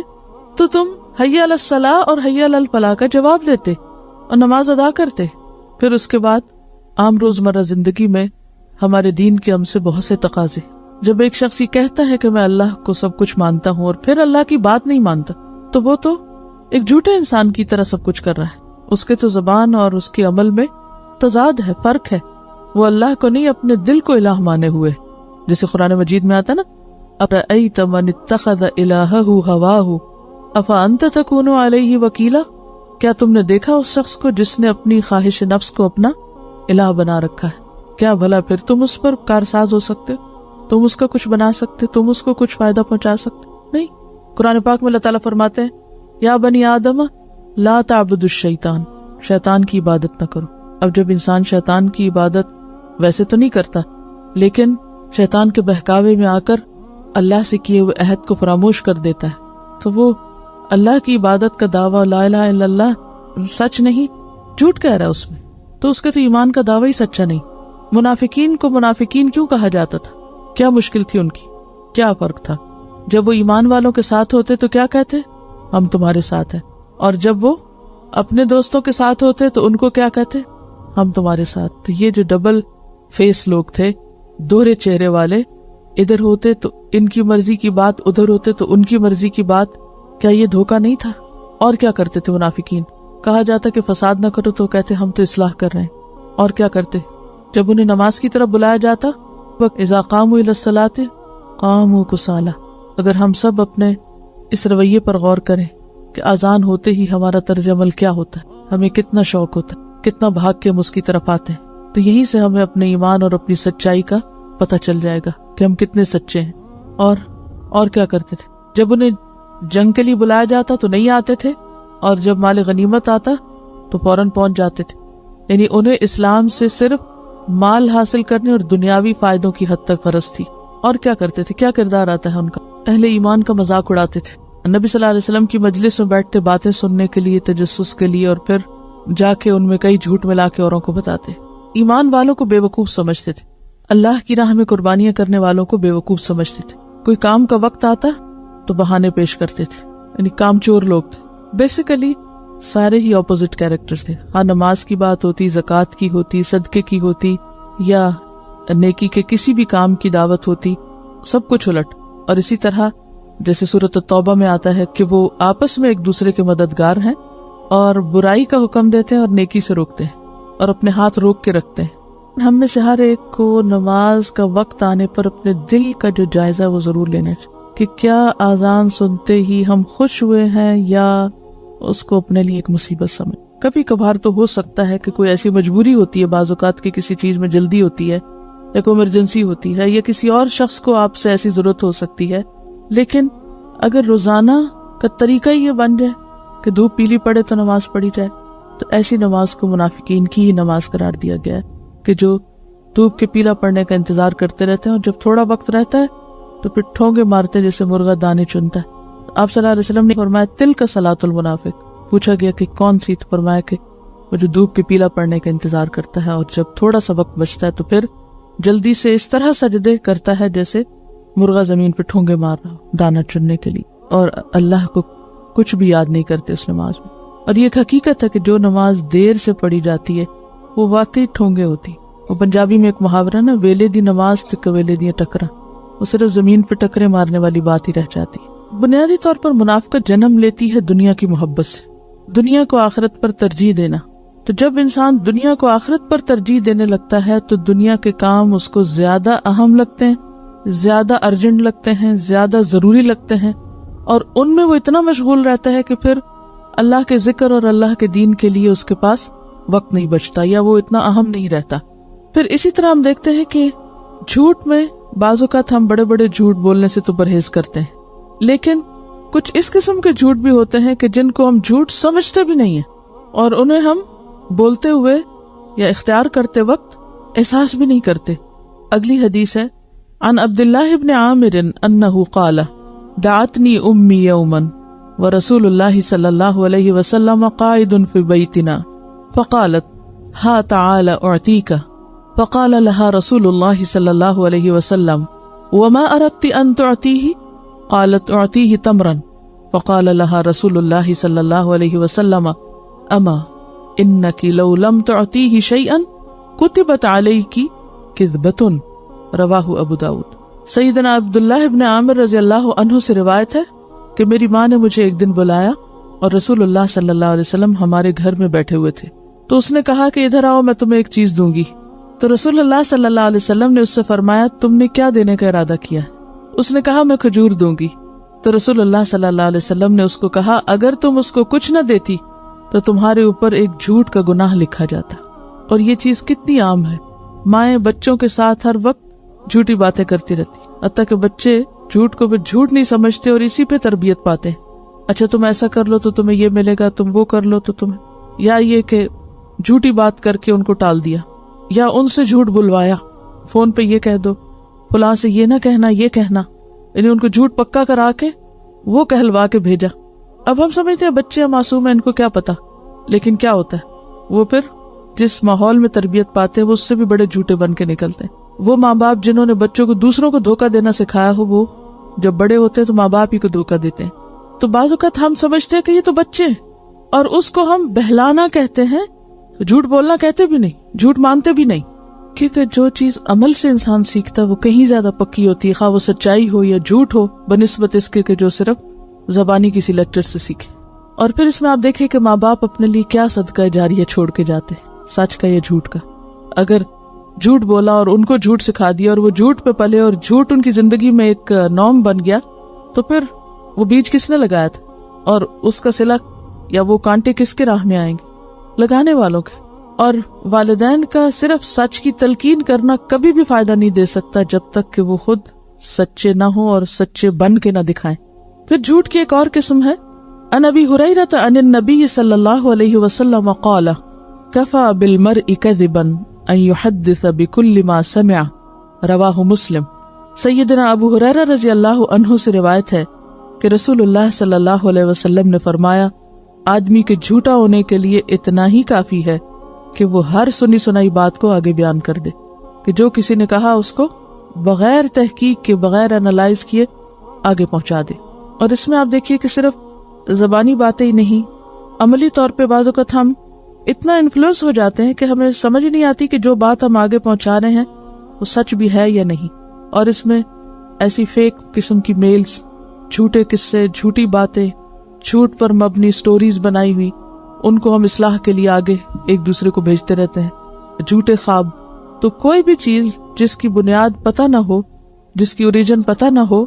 تو تم حی علی الصلاۃ اور حی علی الفلاح کا جواب دیتے اور نماز ادا کرتے. پھر اس کے بعد عام روزمرہ زندگی میں ہمارے دین کے ہم سے بہت سے تقاضے. جب ایک شخص یہ کہتا ہے کہ میں اللہ کو سب کچھ مانتا ہوں اور پھر اللہ کی بات نہیں مانتا، تو وہ تو ایک جھوٹے انسان کی طرح سب کچھ کر رہا ہے. اس کے تو زبان اور اس کے عمل میں تضاد ہے، فرق ہے. وہ اللہ کو نہیں، اپنے دل کو الہ مانے ہوئے. جیسے قرآن مجید میں آتا نا، اَرَأَيْتَ مَنِ اتَّخَذَ إِلَٰهَهُ هَوَاهُ أَفَأَنْتَ تَكُونُ عَلَيْهِ وَكِيلًا. کیا تم نے دیکھا اس شخص کو جس نے اپنی خواہش نفس کو اپنا الہ بنا رکھا ہے؟ کیا بھلا پھر تم اس پر کارساز ہو سکتے؟ تم اس کا کچھ بنا سکتے؟ تم اس کو کچھ فائدہ پہنچا سکتے؟ نہیں. قرآن پاک میں اللہ تعالیٰ فرماتے ہیں یا بنی آدم لا تعبدوا الشیطان، شیطان کی عبادت نہ کرو. اب جب انسان شیطان کی عبادت ویسے تو نہیں کرتا، لیکن شیطان کے بہکاوے میں آ کر اللہ سے کیے ہوئے عہد کو فراموش کر دیتا ہے، تو وہ اللہ کی عبادت کا دعویٰ لا الہ الا اللہ سچ نہیں، جھوٹ کہہ رہا ہے اس میں، تو اس کے تو ایمان کا دعویٰ ہی سچا نہیں. منافقین کو منافقین کیوں کہا جاتا تھا؟ کیا مشکل تھی ان کی؟ کیا فرق تھا؟ جب وہ ایمان والوں کے ساتھ ہوتے تو کیا کہتے؟ ہم تمہارے ساتھ ہیں. اور جب وہ اپنے دوستوں کے ساتھ ہوتے تو ان کو کیا کہتے؟ ہم تمہارے ساتھ. تو یہ جو ڈبل فیس لوگ تھے، دوہرے چہرے والے، ادھر ہوتے تو ان کی مرضی کی بات، ادھر ہوتے تو ان کی مرضی کی بات، کیا یہ دھوکہ نہیں تھا؟ اور کیا کرتے تھے منافقین؟ کہا جاتا کہ فساد نہ کرو تو کہتے ہم تو اصلاح کر رہے ہیں. اور کیا کرتے؟ جب انہیں نماز کی طرف بلایا جاتا، اذا قاموا الی الصلاۃ قاموا کسالی. اگر ہم سب اپنے اس رویے پر غور کریں کہ اذان ہوتے ہی ہمارا طرز عمل کیا ہوتا ہے، ہمیں کتنا شوق ہوتا ہے، کتنا بھاگ کے ہم اس کی طرف آتے ہیں، تو یہیں سے ہمیں اپنے ایمان اور اپنی سچائی کا پتہ چل جائے گا کہ ہم کتنے سچے ہیں. اور کیا کرتے تھے؟ جب انہیں جنگ کے لیے بلایا جاتا تو نہیں آتے تھے، اور جب مال غنیمت آتا تو فوراً پہنچ جاتے تھے. یعنی انہیں اسلام سے صرف مال حاصل کرنے اور دنیاوی فائدوں کی حد تک غرض تھی. اور کیا کرتے تھے؟ کیا کردار آتا ہے ان کا؟ اہل ایمان کا مذاق اڑاتے تھے. نبی صلی اللہ علیہ وسلم کی مجلس میں بیٹھتے باتیں سننے کے لیے، تجسس کے لیے، اور پھر جا کے ان میں کئی جھوٹ ملا کے اوروں کو بتاتے. ایمان والوں کو بیوقوف سمجھتے تھے، اللہ کی راہ میں قربانیاں کرنے والوں کو بیوقوف سمجھتے تھے. کوئی کام کا وقت آتا تو بہانے پیش کرتے تھے، یعنی کام چور لوگ تھے. بیسیکلی سارے ہی اپوزٹ کیریکٹر تھے. ہاں نماز کی بات ہوتی، زکوٰۃ کی ہوتی، صدقے کی ہوتی، یا نیکی کے کسی بھی کام کی دعوت ہوتی، سب کچھ الٹ. اور اسی طرح جیسے سورۃ التوبہ میں آتا ہے کہ وہ آپس میں ایک دوسرے کے مددگار ہیں اور برائی کا حکم دیتے ہیں اور نیکی سے روکتے ہیں اور اپنے ہاتھ روک کے رکھتے ہیں. ہم میں سے ہر ایک کو نماز کا وقت آنے پر اپنے دل کا جو جائزہ وہ ضرور لینا چاہیے کہ کیا آذان سنتے ہی ہم خوش ہوئے ہیں یا اس کو اپنے لیے ایک مصیبت سمجھ. کبھی کبھار تو ہو سکتا ہے کہ کوئی ایسی مجبوری ہوتی ہے، بعض اوقات کی کسی چیز میں جلدی ہوتی ہے یا کوئی ایمرجنسی ہوتی ہے یا کسی اور شخص کو آپ سے ایسی ضرورت ہو سکتی ہے. لیکن اگر روزانہ کا طریقہ ہی یہ بن جائے کہ دھوپ پیلی پڑے تو نماز پڑھی جائے، تو ایسی نماز کو منافقین کی ہی نماز قرار دیا گیا ہے کہ جو دھوپ کے پیلا پڑنے کا انتظار کرتے رہتے ہیں اور جب تھوڑا وقت رہتا ہے تو پھر ٹھونگے مارتے جیسے مرغا دانے چنتا ہے. آپ صلی اللہ علیہ وسلم نے فرمایا تل کا صلاۃ المنافق. پوچھا گیا کہ کون سی؟ تو فرمایا کہ وہ جو دھوپ کے پیلا پڑنے کا انتظار کرتا ہے اور جب تھوڑا سا وقت بچتا ہے تو پھر جلدی سے اس طرح سجدے کرتا ہے جیسے مرغا زمین پہ ٹھونگے مار رہا ہو دانا چننے کے لیے، اور اللہ کو کچھ بھی یاد نہیں کرتے اس نماز میں. اور یہ ایک حقیقت ہے کہ جو نماز دیر سے پڑھی جاتی ہے وہ واقعی ٹھونگے ہوتی. اور پنجابی میں ایک محاورہ نا، ویلے دی نماز تے کویلے دی ٹکرا، وہ صرف زمین پہ ٹکرے مارنے والی بات ہی رہ جاتی. بنیادی طور پر منافقت جنم لیتی ہے دنیا کی محبت سے، دنیا کو آخرت پر ترجیح دینا. تو جب انسان دنیا کو آخرت پر ترجیح دینے لگتا ہے تو دنیا کے کام اس کو زیادہ اہم لگتے ہیں، زیادہ ارجنٹ لگتے ہیں، زیادہ ضروری لگتے ہیں، اور ان میں وہ اتنا مشغول رہتا ہے کہ پھر اللہ کے ذکر اور اللہ کے دین کے لیے اس کے پاس وقت نہیں بچتا یا وہ اتنا اہم نہیں رہتا. پھر اسی طرح ہم دیکھتے ہیں کہ جھوٹ میں بعض اوقات ہم بڑے بڑے جھوٹ بولنے سے تو پرہیز کرتے ہیں، لیکن کچھ اس قسم کے جھوٹ بھی ہوتے ہیں کہ جن کو ہم جھوٹ سمجھتے بھی نہیں ہیں اور انہیں ہم بولتے ہوئے یا اختیار کرتے وقت احساس بھی نہیں کرتے. اگلی حدیث ہے عن عبداللہ بن عامر انہ قال دعتنی امی یوما ورسول اللہ صلی اللہ علیہ وسلم قائد فی بیتنا فقالت ہا تعال اعطیک فقال لها رسول اللہ صلی اللہ علیہ وسلم وما اردت ان تعطیہ قالت اعطیہ تمرا فقال لها رسول اللہ صلی اللہ علیہ وسلم اما انکی لو لم تعطیہ شیئا کتبت علیک کذبۃ رواہ ابو داود. سیدنا عبداللہ ابن عامر رضی اللہ عنہ سے روایت ہے کہ میری ماں نے مجھے ایک دن بلایا اور رسول اللہ صلی اللہ علیہ وسلم ہمارے گھر میں بیٹھے ہوئے تھے. تو اس نے کہا کہ ادھر آؤ، میں تمہیں ایک چیز دوں گی. تو رسول اللہ صلی اللہ علیہ وسلم نے اس سے فرمایا تم نے کیا دینے کا ارادہ کیا؟ اس نے کہا میں کھجور دوں گی. تو رسول اللہ صلی اللہ علیہ وسلم نے اس کو کہا اگر تم اس کو کچھ نہ دیتی تو تمہارے اوپر ایک جھوٹ کا گناہ لکھا جاتا. اور یہ چیز کتنی عام ہے، مائیں بچوں کے ساتھ ہر وقت جھوٹی باتیں کرتی رہتی، حتیٰ کہ بچے جھوٹ کو بھی جھوٹ نہیں سمجھتے اور اسی پہ تربیت پاتے ہیں. اچھا تم ایسا کر لو تو تمہیں یہ ملے گا، تم وہ کر لو تو تمہیں، یا یہ کہ جھوٹی بات کر کے ان کو ٹال دیا، یا ان سے جھوٹ بلوایا، فون پہ یہ کہہ دو، فلاں سے یہ نہ کہنا، یہ کہنا، یعنی ان کو جھوٹ پکا کرا کے وہ کہلوا کے بھیجا. اب ہم سمجھتے ہیں بچے معصوم ہیں، ان کو کیا پتا، لیکن کیا ہوتا ہے وہ پھر جس ماحول میں تربیت پاتے ہیں وہ اس سے بھی بڑے جھوٹے بن کے نکلتے ہیں. وہ ماں باپ جنہوں نے بچوں کو دوسروں کو دھوکہ دینا سکھایا ہو، وہ جب بڑے ہوتے ہیں تو ماں باپ ہی کو دھوکہ دیتے ہیں. تو بعض اوقات ہم سمجھتے ہیں کہ یہ تو بچے ہیں اور اس کو ہم بہلانا کہتے ہیں، جھوٹ بولنا کہتے بھی نہیں، جھوٹ مانتے بھی نہیں، کیونکہ جو چیز عمل سے انسان سیکھتا ہے وہ کہیں زیادہ پکی ہوتی ہے، خواہ وہ سچائی ہو یا جھوٹ ہو، بنسبت اس کے کہ جو صرف زبانی کسی لیکچر سے سیکھے. اور پھر اس میں آپ دیکھیں کہ ماں باپ اپنے لیے کیا صدقہ جاریہ چھوڑ کے جاتے، سچ کا یا جھوٹ کا. اگر جھوٹ بولا اور ان کو جھوٹ سکھا دیا اور وہ جھوٹ پہ پلے اور جھوٹ ان کی زندگی میں ایک نارم بن گیا، تو پھر وہ بیج کس نے لگایا تھا اور اس کا صلہ یا وہ کانٹے کس کے راہ میں آئیں گے؟ لگانے والوں کے. اور والدین کا صرف سچ کی تلقین کرنا کبھی بھی فائدہ نہیں دے سکتا جب تک کہ وہ خود سچے نہ ہوں اور سچے بن کے نہ دکھائیں. پھر جھوٹ کی ایک اور قسم ہے. عن ابی ہریرہ عن النبی صلی اللہ علیہ وسلم قال کفى بالمرء كذبا ان يحدث بكل ما سمع رواہ مسلم. سیدنا ابو ہریرہ رضی اللہ عنہ سے روایت ہے کہ رسول اللہ صلی اللہ علیہ وسلم نے فرمایا آدمی کے جھوٹا ہونے کے لیے اتنا ہی کافی ہے کہ وہ ہر سنی سنائی بات کو آگے بیان کر دے، کہ جو کسی نے کہا اس کو بغیر تحقیق کے، بغیر انالائز کیے آگے پہنچا دے۔ اور اس میں آپ دیکھیے کہ صرف زبانی باتیں ہی نہیں، عملی طور پہ بعض اوقات ہم اتنا انفلوئنس ہو جاتے ہیں کہ ہمیں سمجھ نہیں آتی کہ جو بات ہم آگے پہنچا رہے ہیں وہ سچ بھی ہے یا نہیں، اور اس میں ایسی فیک قسم کی میلز، جھوٹے قصے، جھوٹی باتیں، جھوٹ پر مبنی سٹوریز بنائی ہوئی، ان کو ہم اصلاح کے لیے آگے ایک دوسرے کو بھیجتے رہتے ہیں، جھوٹے خواب۔ تو کوئی بھی چیز جس کی بنیاد پتہ نہ ہو، جس کی اوریجن پتہ نہ ہو،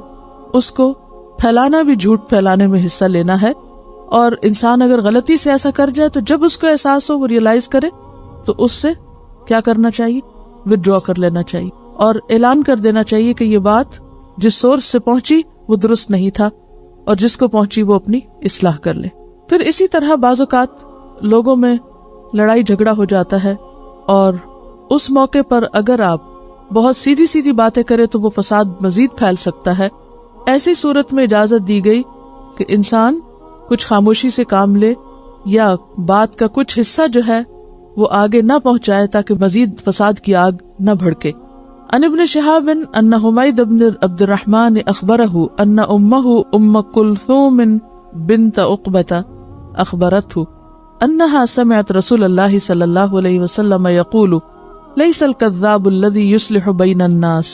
اس کو پھیلانا بھی جھوٹ پھیلانے میں حصہ لینا ہے۔ اور انسان اگر غلطی سے ایسا کر جائے تو جب اس کو احساس ہو، وہ ریئلائز کرے، تو اس سے کیا کرنا چاہیے؟ وِدڈرا کر لینا چاہیے اور اعلان کر دینا چاہیے کہ یہ بات جس سورس سے پہنچی وہ درست نہیں تھا، اور جس کو پہنچی وہ اپنی اصلاح کر لے۔ پھر اسی طرح بعض اوقات لوگوں میں لڑائی جھگڑا ہو جاتا ہے، اور اس موقع پر اگر آپ بہت سیدھی سیدھی باتیں کریں تو وہ فساد مزید پھیل سکتا ہے۔ ایسی صورت میں اجازت دی گئی کہ انسان کچھ خاموشی سے کام لے، یا بات کا کچھ حصہ جو ہے وہ آگے نہ پہنچائے تاکہ مزید فساد کی آگ نہ بھڑکے۔ عن ابن شہاب ان حمید بن عبد الرحمن اخبرہ ان امہ کلثوم بنت عقبہ اخبرته انها سمعت رسول اللہ صلی اللہ علیہ وسلم یقول لیس الکذاب الذی یصلح بین الناس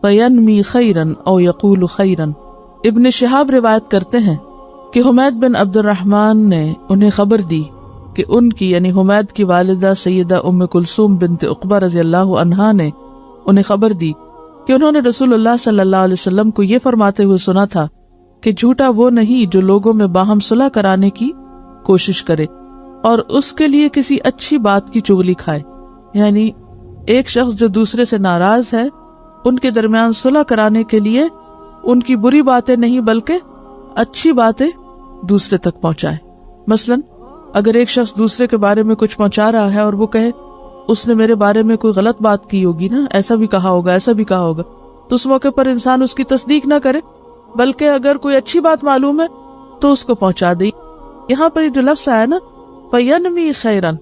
فینمی خیرا او یقول خیرا۔ ابن شہاب روایت کرتے ہیں کہ حمید بن عبد الرحمن نے انہیں خبر دی کہ ان کی یعنی حمید کی والدہ سیدہ ام کلثوم بنت عقبہ رضی اللہ عنہا نے انہیں خبر دی کہ انہوں نے رسول اللہ صلی اللہ علیہ وسلم کو یہ فرماتے ہوئے سنا تھا کہ جھوٹا وہ نہیں جو لوگوں میں باہم صلح کرانے کی کوشش کرے اور اس کے لیے کسی اچھی بات کی چغلی کھائے۔ یعنی ایک شخص جو دوسرے سے ناراض ہے، ان کے درمیان صلح کرانے کے لیے ان کی بری باتیں نہیں بلکہ اچھی باتیں دوسرے تک پہنچائے۔ مثلا اگر ایک شخص دوسرے کے بارے میں کچھ پہنچا رہا ہے اور وہ کہے اس نے میرے بارے میں کوئی غلط بات کی ہوگی نا، ایسا بھی کہا ہوگا، ایسا بھی کہا ہوگا، تو اس موقع پر انسان اس کی تصدیق نہ کرے بلکہ اگر کوئی اچھی بات معلوم ہے تو اس کو پہنچا دے۔ یہاں پر جو لفظ آیا نا فینمی خیرن،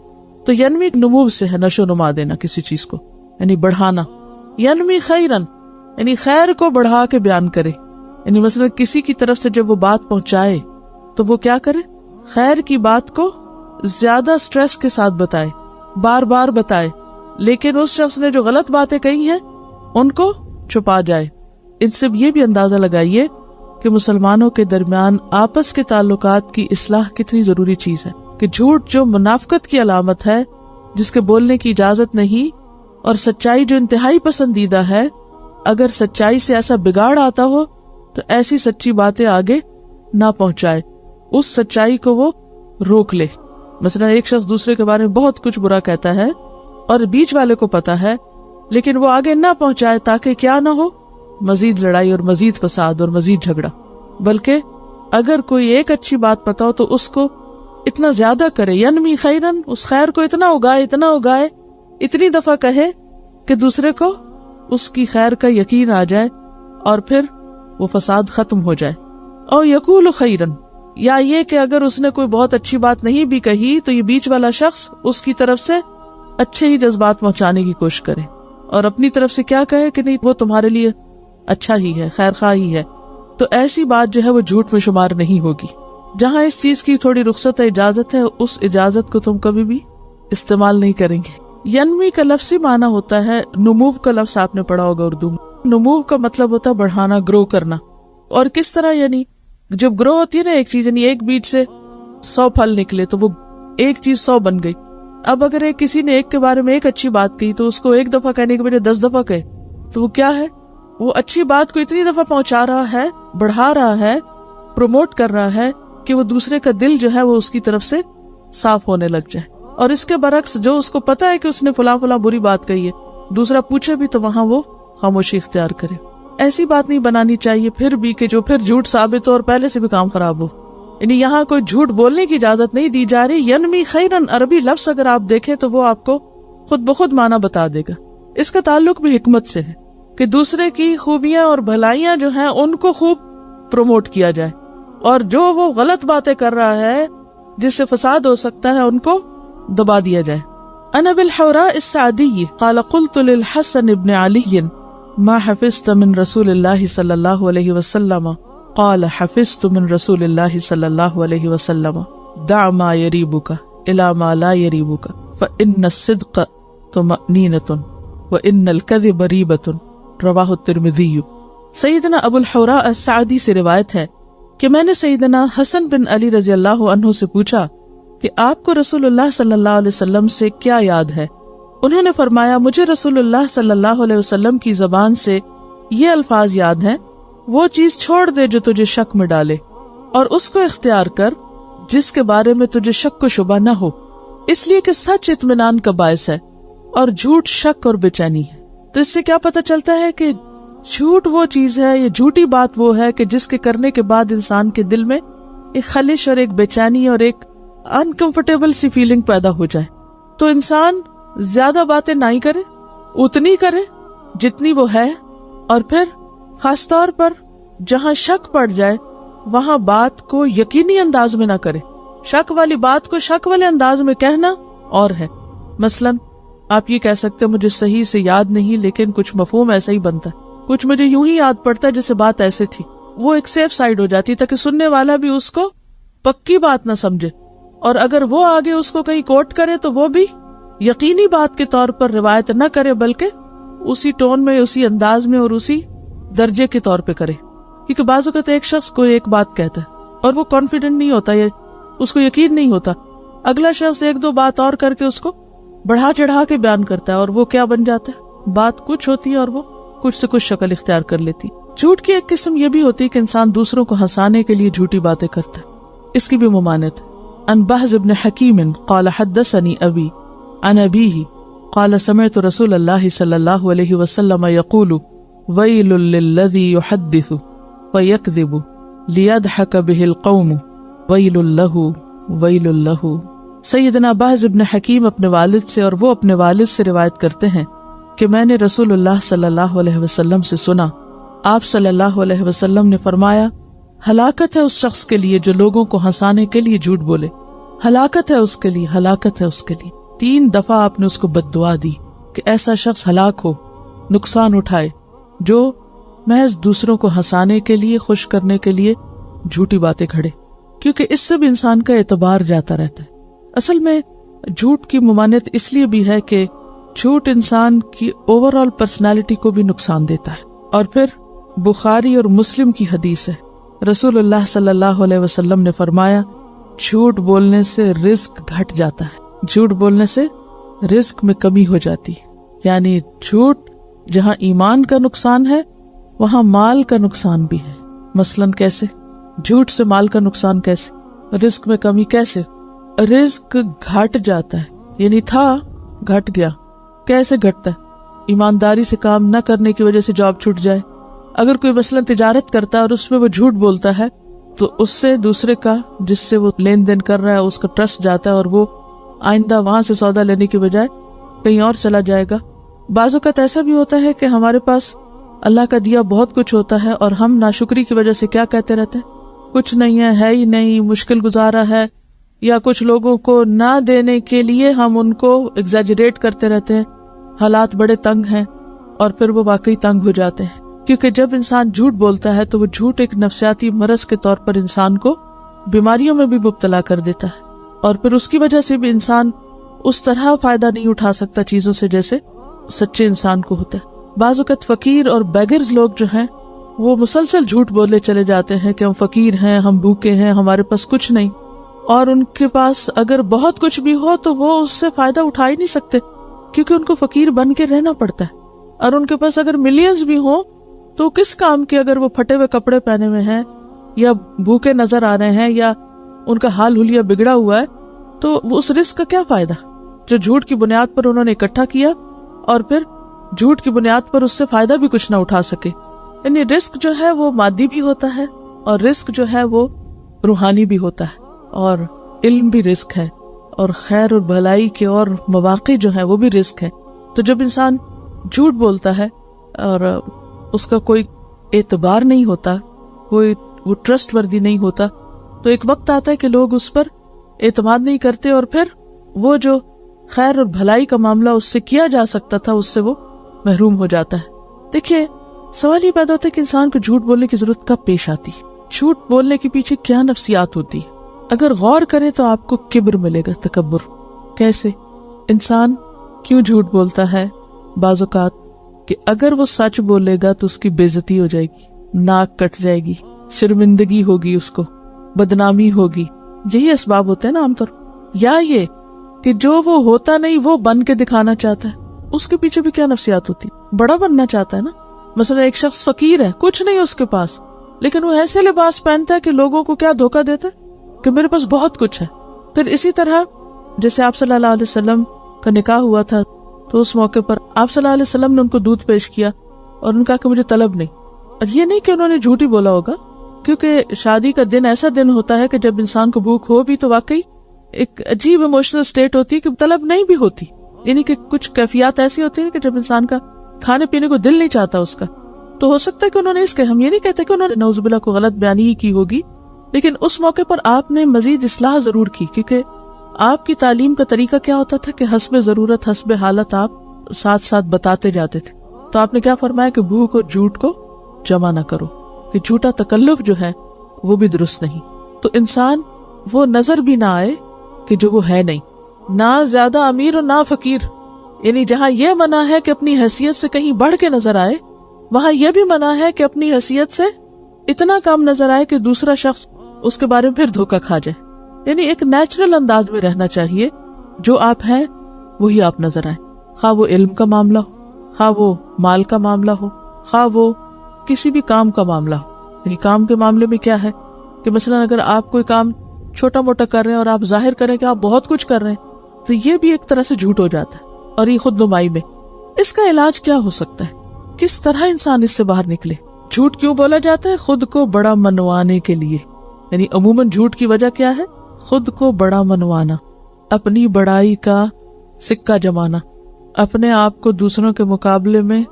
تو ینمی نمو سے ہے، نشو نما دینا کسی چیز کو، یعنی بڑھانا۔ ینمی خیرن یعنی خیر کو بڑھا کے بیان کرے، یعنی مثلا کسی کی طرف سے جب وہ بات پہنچائے تو وہ کیا کرے؟ خیر کی بات کو زیادہ سٹریس کے ساتھ بتائے، بار بار بتائے، لیکن اس شخص نے جو غلط باتیں کہی ہیں ان کو چھپا جائے۔ ان سے یہ بھی اندازہ لگائیے کہ مسلمانوں کے درمیان آپس کے تعلقات کی اصلاح کتنی ضروری چیز ہے، کہ جھوٹ جو منافقت کی علامت ہے، جس کے بولنے کی اجازت نہیں، اور سچائی جو انتہائی پسندیدہ ہے، اگر سچائی سے ایسا بگاڑ آتا ہو تو ایسی سچی باتیں آگے نہ پہنچائے، اس سچائی کو وہ روک لے۔ مثلا ایک شخص دوسرے کے بارے میں بہت کچھ برا کہتا ہے اور بیچ والے کو پتا ہے، لیکن وہ آگے نہ پہنچائے تاکہ کیا نہ ہو؟ مزید لڑائی اور مزید فساد اور مزید جھگڑا۔ بلکہ اگر کوئی ایک اچھی بات پتا ہو تو اس کو اتنا زیادہ کرے، ینمی خیرن، اس خیر کو اتنا اگائے، اتنی دفعہ کہے کہ دوسرے کو اس کی خیر کا یقین آ جائے اور پھر وہ فساد ختم ہو جائے۔ او یقول خیرن، یا یہ کہ اگر اس نے کوئی بہت اچھی بات نہیں بھی کہی تو یہ بیچ والا شخص اس کی طرف سے اچھے ہی جذبات پہنچانے کی کوشش کرے اور اپنی طرف سے کیا کہے کہ نہیں وہ تمہارے لیے اچھا ہی ہے، خیر خواہ ہی ہے، تو ایسی بات جو ہے وہ جھوٹ میں شمار نہیں ہوگی۔ جہاں اس چیز کی تھوڑی رخصت ہے، اجازت ہے، اس اجازت کو تم کبھی بھی استعمال نہیں کریں گے۔ ینمی کا لفظی معنی ہوتا ہے، نمو کا لفظ آپ نے پڑھا ہوگا اردو میں۔ نمو کا مطلب ہوتا ہے بڑھانا، گرو کرنا۔ اور کس طرح؟ یعنی جب گرو ہوتی ہے نا ایک چیز، یعنی ایک بیج سے 100 پھل نکلے تو وہ ایک چیز 100 بن گئی۔ اب اگر کسی نے ایک کے بارے میں ایک اچھی بات کہی تو اس کو ایک دفعہ کہنے کے بجائے 10 دفعہ کہے تو وہ کیا ہے؟ وہ اچھی بات کو اتنی دفعہ پہنچا رہا ہے، بڑھا رہا ہے، پروموٹ کر رہا ہے کہ وہ دوسرے کا دل جو ہے وہ اس کی طرف سے صاف ہونے لگ جائے۔ اور اس کے برعکس جو اس کو پتا ہے کہ اس نے فلاں بری بات کہی ہے، دوسرا پوچھے بھی تو وہاں وہ خاموشی اختیار کرے۔ ایسی بات نہیں بنانی چاہیے پھر بھی کہ جو پھر جھوٹ ثابت ہو اور پہلے سے بھی کام خراب ہو۔ یعنی یہاں کوئی جھوٹ بولنے کی اجازت نہیں دی جا رہی۔ ینمی خیرن عربی لفظ اگر آپ دیکھیں تو وہ آپ کو خود بخود معنی بتا دے گا۔ اس کا تعلق بھی حکمت سے ہے کہ دوسرے کی خوبیاں اور بھلائیاں جو ہیں ان کو خوب پروموٹ کیا جائے، اور جو وہ غلط باتیں کر رہا ہے جس سے فساد ہو سکتا ہے ان کو دبا دیا جائے۔ عن ابي الحوراء السعدي قال قلت للحسن بن علي ما حفظت من رسول الله صلى الله عليه وسلم قال حفظت من رسول الله صلى الله عليه وسلم دع ما يريبك الى ما لا يريبك فان الصدق طمأنينة وان الكذب ريبة رواہ الترمذی۔ سیدنا ابو الحوراء السعدی سے روایت ہے کہ میں نے سیدنا حسن بن علی رضی اللہ عنہ سے پوچھا کہ آپ کو رسول اللہ صلی اللہ علیہ وسلم سے کیا یاد ہے؟ انہوں نے فرمایا مجھے رسول اللہ صلی اللہ علیہ وسلم کی زبان سے یہ الفاظ یاد ہیں، وہ چیز چھوڑ دے جو تجھے شک میں ڈالے، اور اس کو اختیار کر جس کے بارے میں تجھے شک و شبہ نہ ہو، اس لیے کہ سچ اطمینان کا باعث ہے اور جھوٹ شک اور بے چینی ہے۔ تو اس سے کیا پتہ چلتا ہے کہ جھوٹ وہ چیز ہے، یہ جھوٹی بات وہ ہے کہ جس کے کرنے کے بعد انسان کے دل میں ایک خلش اور ایک بے چینی اور ایک انکمفرٹیبل سی فیلنگ پیدا ہو جائے۔ تو انسان زیادہ باتیں نہیں کرے، اتنی کرے جتنی وہ ہے، اور پھر خاص طور پر جہاں شک پڑ جائے وہاں بات کو یقینی انداز میں نہ کرے۔ شک والی بات کو شک والے انداز میں کہنا اور ہے، مثلاً آپ یہ کہہ سکتے مجھے صحیح سے یاد نہیں لیکن کچھ مفہوم ایسا ہی بنتا ہے، کچھ مجھے یوں ہی یاد پڑتا ہے جیسے بات ایسے تھی، وہ ایک سیف سائیڈ ہو جاتی تاکہ سننے والا بھی اس کو پکی بات نہ سمجھے، اور اگر وہ آگے اس کو کہیں کوٹ کرے تو وہ بھی یقینی بات کے طور پر روایت نہ کرے بلکہ اسی ٹون میں، اسی انداز میں اور اسی درجے کے طور پہ کرے۔ کیونکہ بعض اوقات ایک شخص کوئی ایک بات کہتا ہے اور وہ کانفیڈنٹ نہیں ہوتا یا اس کو یقین نہیں ہوتا، اگلا شخص ایک دو بات اور کر کے اس کو بڑھا چڑھا کے بیان کرتا ہے، اور وہ کیا بن جاتا ہے، بات کچھ ہوتی ہے اور وہ کچھ سے کچھ شکل اختیار کر لیتی۔ جھوٹ کی ایک قسم یہ بھی ہوتی ہے کہ انسان دوسروں کو ہنسانے کے لیے جھوٹی باتیں کرتا ہے، اس کی بھی ممانعت ہے۔ عن بہز بن حکیم قال حدثني ابی عن ابیہ قال سمعت رسول اللہ صلی اللہ علیہ وسلم یقول ویل للذی یحدث فیکذب لیضحک به القوم ویل له ویل له۔ سیدنا بہز بن حکیم اپنے والد سے اور وہ اپنے والد سے روایت کرتے ہیں کہ میں نے رسول اللہ صلی اللہ علیہ وسلم سے سنا، آپ صلی اللہ علیہ وسلم نے فرمایا ہلاکت ہے اس شخص کے لیے جو لوگوں کو ہنسانے کے لیے جھوٹ بولے، ہلاکت ہے اس کے لیے، ہلاکت ہے اس کے لیے۔ 3 دفعہ آپ نے اس کو بد دعا دی کہ ایسا شخص ہلاک ہو، نقصان اٹھائے جو محض دوسروں کو ہنسانے کے لیے، خوش کرنے کے لیے جھوٹی باتیں گھڑے، کیونکہ اس سے بھی انسان کا اعتبار جاتا رہتا ہے۔ اصل میں جھوٹ کی ممانعت اس لیے بھی ہے کہ جھوٹ انسان کی اوور آل پرسنالٹی کو بھی نقصان دیتا ہے۔ اور پھر بخاری اور مسلم کی حدیث ہے، رسول اللہ صلی اللہ علیہ وسلم نے فرمایا جھوٹ بولنے سے رزق گھٹ جاتا ہے، جھوٹ بولنے سے رزق میں کمی ہو جاتی ہے، یعنی جھوٹ جہاں ایمان کا نقصان ہے وہاں مال کا نقصان بھی ہے۔ مثلاً کیسے؟ جھوٹ سے مال کا نقصان کیسے؟ رزق میں کمی کیسے؟ رزق گھٹ جاتا ہے، یعنی تھا گھٹ گیا۔ کیسے گھٹتا ہے؟ ایمانداری سے کام نہ کرنے کی وجہ سے جاب چھوٹ جائے۔ اگر کوئی مثلاً تجارت کرتا ہے اور اس میں وہ جھوٹ بولتا ہے تو اس سے دوسرے کا جس سے وہ لین دین کر رہا ہے اس کا ٹرسٹ جاتا ہے اور وہ آئندہ وہاں سے سودا لینے کی بجائے کہیں اور چلا جائے گا۔ بعض اوقات ایسا بھی ہوتا ہے کہ ہمارے پاس اللہ کا دیا بہت کچھ ہوتا ہے اور ہم ناشکری کی وجہ سے کیا کہتے رہتے ہیں، کچھ نہیں ہے ہی نہیں، مشکل گزارا ہے، یا کچھ لوگوں کو نہ دینے کے لیے ہم ان کو ایگزیجریٹ کرتے رہتے ہیں، حالات بڑے تنگ ہیں، اور پھر وہ واقعی تنگ ہو جاتے ہیں۔ کیونکہ جب انسان جھوٹ بولتا ہے تو وہ جھوٹ ایک نفسیاتی مرض کے طور پر انسان کو بیماریوں میں بھی مبتلا کر دیتا ہے، اور پھر اس کی وجہ سے بھی انسان اس طرح فائدہ نہیں اٹھا سکتا چیزوں سے جیسے سچے انسان کو ہوتا ہے۔ بعض اوقات فقیر اور بیگرز لوگ جو ہیں وہ مسلسل جھوٹ بولے چلے جاتے ہیں کہ ہم فقیر ہیں، ہم بھوکے ہیں، ہمارے پاس کچھ نہیں، اور ان کے پاس اگر بہت کچھ بھی ہو تو وہ اس سے فائدہ اٹھا ہی نہیں سکتے کیونکہ ان کو فقیر بن کے رہنا پڑتا ہے۔ اور ان کے پاس اگر ملینز بھی ہوں تو کس کام کے اگر وہ پھٹے ہوئے کپڑے پہنے ہوئے ہیں یا بھوکے نظر آ رہے ہیں یا ان کا حال حلیہ بگڑا ہوا ہے، تو اس رزق کا کیا فائدہ جو جھوٹ کی بنیاد پر انہوں نے اکٹھا کیا اور پھر جھوٹ کی بنیاد پر اس سے فائدہ بھی کچھ نہ اٹھا سکے۔ یعنی رزق جو ہے وہ مادی بھی ہوتا ہے اور رزق جو ہے وہ روحانی بھی ہوتا ہے، اور علم بھی رزق ہے، اور خیر اور بھلائی کے اور مواقع جو ہیں وہ بھی رزق ہے۔ تو جب انسان جھوٹ بولتا ہے اور اس کا کوئی اعتبار نہیں ہوتا، وہ ٹرسٹ وردی نہیں ہوتا، تو ایک وقت آتا ہے کہ لوگ اس پر اعتماد نہیں کرتے، اور پھر وہ جو خیر اور بھلائی کا معاملہ اس سے کیا جا سکتا تھا، اس سے وہ محروم ہو جاتا ہے۔ دیکھیے سوال یہ پیدا ہوتا ہے کہ انسان کو جھوٹ بولنے کی ضرورت کب پیش آتی ہے، جھوٹ بولنے کے پیچھے کیا نفسیات ہوتی ہے۔ اگر غور کریں تو آپ کو کبر ملے گا، تکبر۔ کیسے انسان کیوں جھوٹ بولتا ہے؟ بعض اوقات کہ اگر وہ سچ بولے گا تو اس کی بے عزتی ہو جائے گی، ناک کٹ جائے گی، شرمندگی ہوگی، اس کو بدنامی ہوگی، یہی اسباب ہوتے ہیں نا عام طور۔ یا یہ کہ جو وہ ہوتا نہیں وہ بن کے دکھانا چاہتا ہے، اس کے پیچھے بھی کیا نفسیات ہوتی، بڑا بننا چاہتا ہے نا۔ مثلا ایک شخص فقیر ہے، کچھ نہیں اس کے پاس، لیکن وہ ایسے لباس پہنتا ہے کہ لوگوں کو کیا دھوکہ دیتا ہے کہ میرے پاس بہت کچھ ہے۔ پھر اسی طرح جیسے آپ صلی اللہ علیہ وسلم کا نکاح ہوا تھا تو اس موقع پر آپ صلی اللہ علیہ وسلم نے ان کو دودھ پیش کیا اور ان کا کہ مجھے طلب نہیں، اور یہ نہیں کہ انہوں نے جھوٹ ہی بولا ہوگا، کیونکہ شادی کا دن ایسا دن ہوتا ہے کہ جب انسان کو بھوک ہو بھی تو واقعی ایک عجیب ایموشنل سٹیٹ ہوتی ہے کہ طلب نہیں بھی ہوتی، یعنی کہ کچھ کیفیات ایسی ہوتی ہیں کہ جب انسان کا کھانے پینے کو دل نہیں چاہتا اس کا، تو ہو سکتا ہے کہ انہوں نے اس کے، ہم یہ نہیں کہتے کہ انہوں نے نعوذ باللہ کو غلط بیانی ہی کی ہوگی، لیکن اس موقع پر آپ نے مزید اصلاح ضرور کی، کیونکہ آپ کی تعلیم کا طریقہ کیا ہوتا تھا کہ حسب ضرورت حسب حالت آپ ساتھ ساتھ بتاتے جاتے تھے۔ تو آپ نے کیا فرمایا کہ بھوک اور جھوٹ کو جمع نہ کرو، کہ جھوٹا تکلف جو ہے وہ بھی درست نہیں۔ تو انسان وہ نظر بھی نہ آئے کہ جو وہ ہے نہیں، نہ زیادہ امیر اور نہ فقیر، یعنی جہاں یہ منع ہے کہ اپنی حیثیت سے کہیں بڑھ کے نظر آئے، وہاں یہ بھی منع ہے کہ اپنی حیثیت سے اتنا کم نظر آئے کہ دوسرا شخص اس کے بارے میں پھر دھوکہ کھا جائے۔ یعنی ایک نیچرل انداز میں رہنا چاہیے، جو آپ ہیں وہی آپ نظر آئے، خواہ وہ علم کا معاملہ ہو، خواہ وہ مال کا معاملہ ہو، خواہ وہ کسی بھی کام کا معاملہ ہو۔ یعنی کام کے معاملے میں کیا ہے کہ مثلا اگر آپ کوئی کام چھوٹا موٹا کر رہے ہیں اور آپ ظاہر کریں کہ آپ بہت کچھ کر رہے ہیں، تو یہ بھی ایک طرح سے جھوٹ ہو جاتا ہے، اور یہ خود نمائی میں۔ اس کا علاج کیا ہو سکتا ہے؟ کس طرح انسان اس سے باہر نکلے؟ جھوٹ کیوں بولا جاتا ہے؟ خود کو بڑا منوانے کے لیے۔ یعنی عموماً جھوٹ کی وجہ کیا ہے؟ خود کو بڑا منوانا، اپنی بڑائی کا سکہ جمانا، اپنے آپ کو دوسروں کے مقابلے میں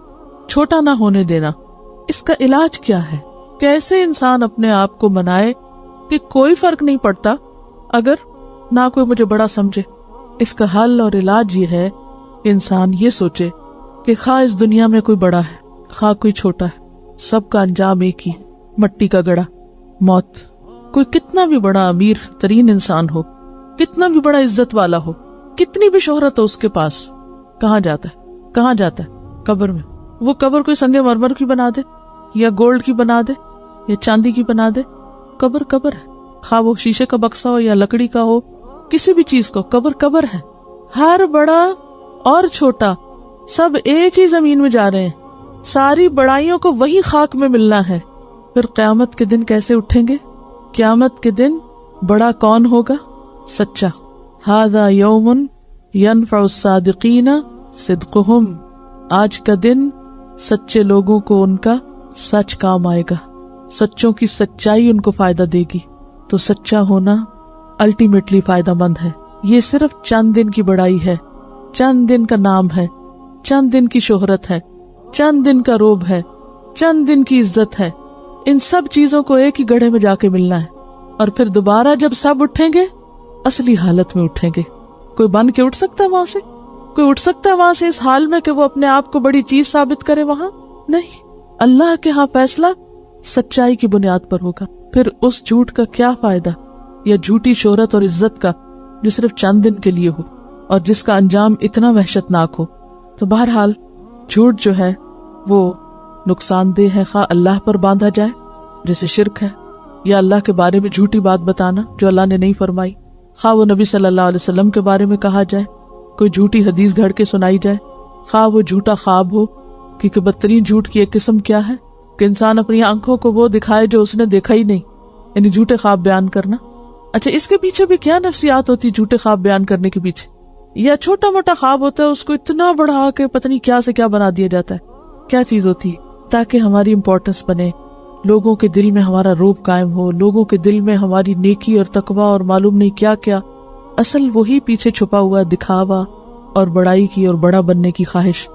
چھوٹا نہ ہونے دینا۔ اس کا علاج کیا ہے؟ کیسے انسان اپنے آپ کو منائے کہ کوئی فرق نہیں پڑتا اگر نہ کوئی مجھے بڑا سمجھے؟ اس کا حل اور علاج یہ ہے کہ انسان یہ سوچے کہ خواہ اس دنیا میں کوئی بڑا ہے خواہ کوئی چھوٹا ہے، سب کا انجام ایک ہی، مٹی کا گڑا، موت۔ کوئی کتنا بھی بڑا امیر ترین انسان ہو، کتنا بھی بڑا عزت والا ہو، کتنی بھی شہرت ہو اس کے پاس، کہاں جاتا ہے؟ کہاں جاتا ہے؟ قبر میں۔ وہ قبر کوئی سنگ مرمر کی بنا دے یا گولڈ کی بنا دے یا چاندی کی بنا دے، قبر قبر ہے، خواہ وہ شیشے کا بکسا ہو یا لکڑی کا ہو، کسی بھی چیز کو، قبر قبر ہے۔ ہر بڑا اور چھوٹا سب ایک ہی زمین میں جا رہے ہیں، ساری بڑائیوں کو وہی خاک میں ملنا ہے۔ پھر قیامت کے دن کیسے اٹھیں گے؟ قیامت کے دن بڑا کون ہوگا؟ سچا۔ ھذا یوم ینفع الصادقین صدقہم، آج کا دن سچے لوگوں کو ان کا سچ کام آئے گا، سچوں کی سچائی ان کو فائدہ دے گی۔ تو سچا ہونا الٹیمیٹلی فائدہ مند ہے۔ یہ صرف چند دن کی بڑائی ہے، چند دن کا نام ہے، چند دن کی شہرت ہے، چند دن کا روب ہے، چند دن کی عزت ہے۔ ان سب چیزوں کو ایک ہی گڑھے میں جا کے ملنا ہے، اور پھر دوبارہ جب سب اٹھیں گے اصلی حالت میں اٹھیں گے۔ کوئی بن کے اٹھ سکتا ہے وہاں سے؟ کوئی اٹھ سکتا ہے وہاں سے اس حال میں کہ وہ اپنے آپ کو بڑی چیز ثابت کرے؟ وہاں نہیں۔ اللہ کے ہاں فیصلہ سچائی کی بنیاد پر ہوگا۔ پھر اس جھوٹ کا کیا فائدہ، یا جھوٹی شہرت اور عزت کا جو صرف چند دن کے لیے ہو اور جس کا انجام اتنا وحشتناک ہو۔ تو بہرحال جھوٹ جو ہے وہ نقصان دہ ہے، خواہ اللہ پر باندھا جائے جیسے شرک ہے، یا اللہ کے بارے میں جھوٹی بات بتانا جو اللہ نے نہیں فرمائی، خواہ وہ نبی صلی اللہ علیہ وسلم کے بارے میں کہا جائے، کوئی جھوٹی حدیث گھڑ کے سنائی جائے، خواہ وہ جھوٹا خواب ہو، کیونکہ بدترین جھوٹ کی ایک قسم کیا ہے کہ انسان اپنی آنکھوں کو وہ دکھائے جو اس نے دیکھا ہی نہیں، یعنی جھوٹے خواب بیان کرنا۔ اچھا، اس کے پیچھے بھی کیا نفسیات ہوتی جھوٹے خواب بیان کرنے کے پیچھے؟ یا چھوٹا موٹا خواب ہوتا ہے اس کو اتنا بڑھا کے پتہ نہیں کیا سے کیا بنا دیا جاتا ہے۔ کیا چیز ہوتی ہے؟ تاکہ ہماری امپورٹنس بنے، لوگوں کے دل میں ہمارا روب قائم ہو، لوگوں کے دل میں ہماری نیکی اور تقویٰ اور معلوم نہیں کیا کیا۔ اصل وہی پیچھے چھپا ہوا دکھاوا اور بڑائی کی اور بڑا بننے کی خواہش۔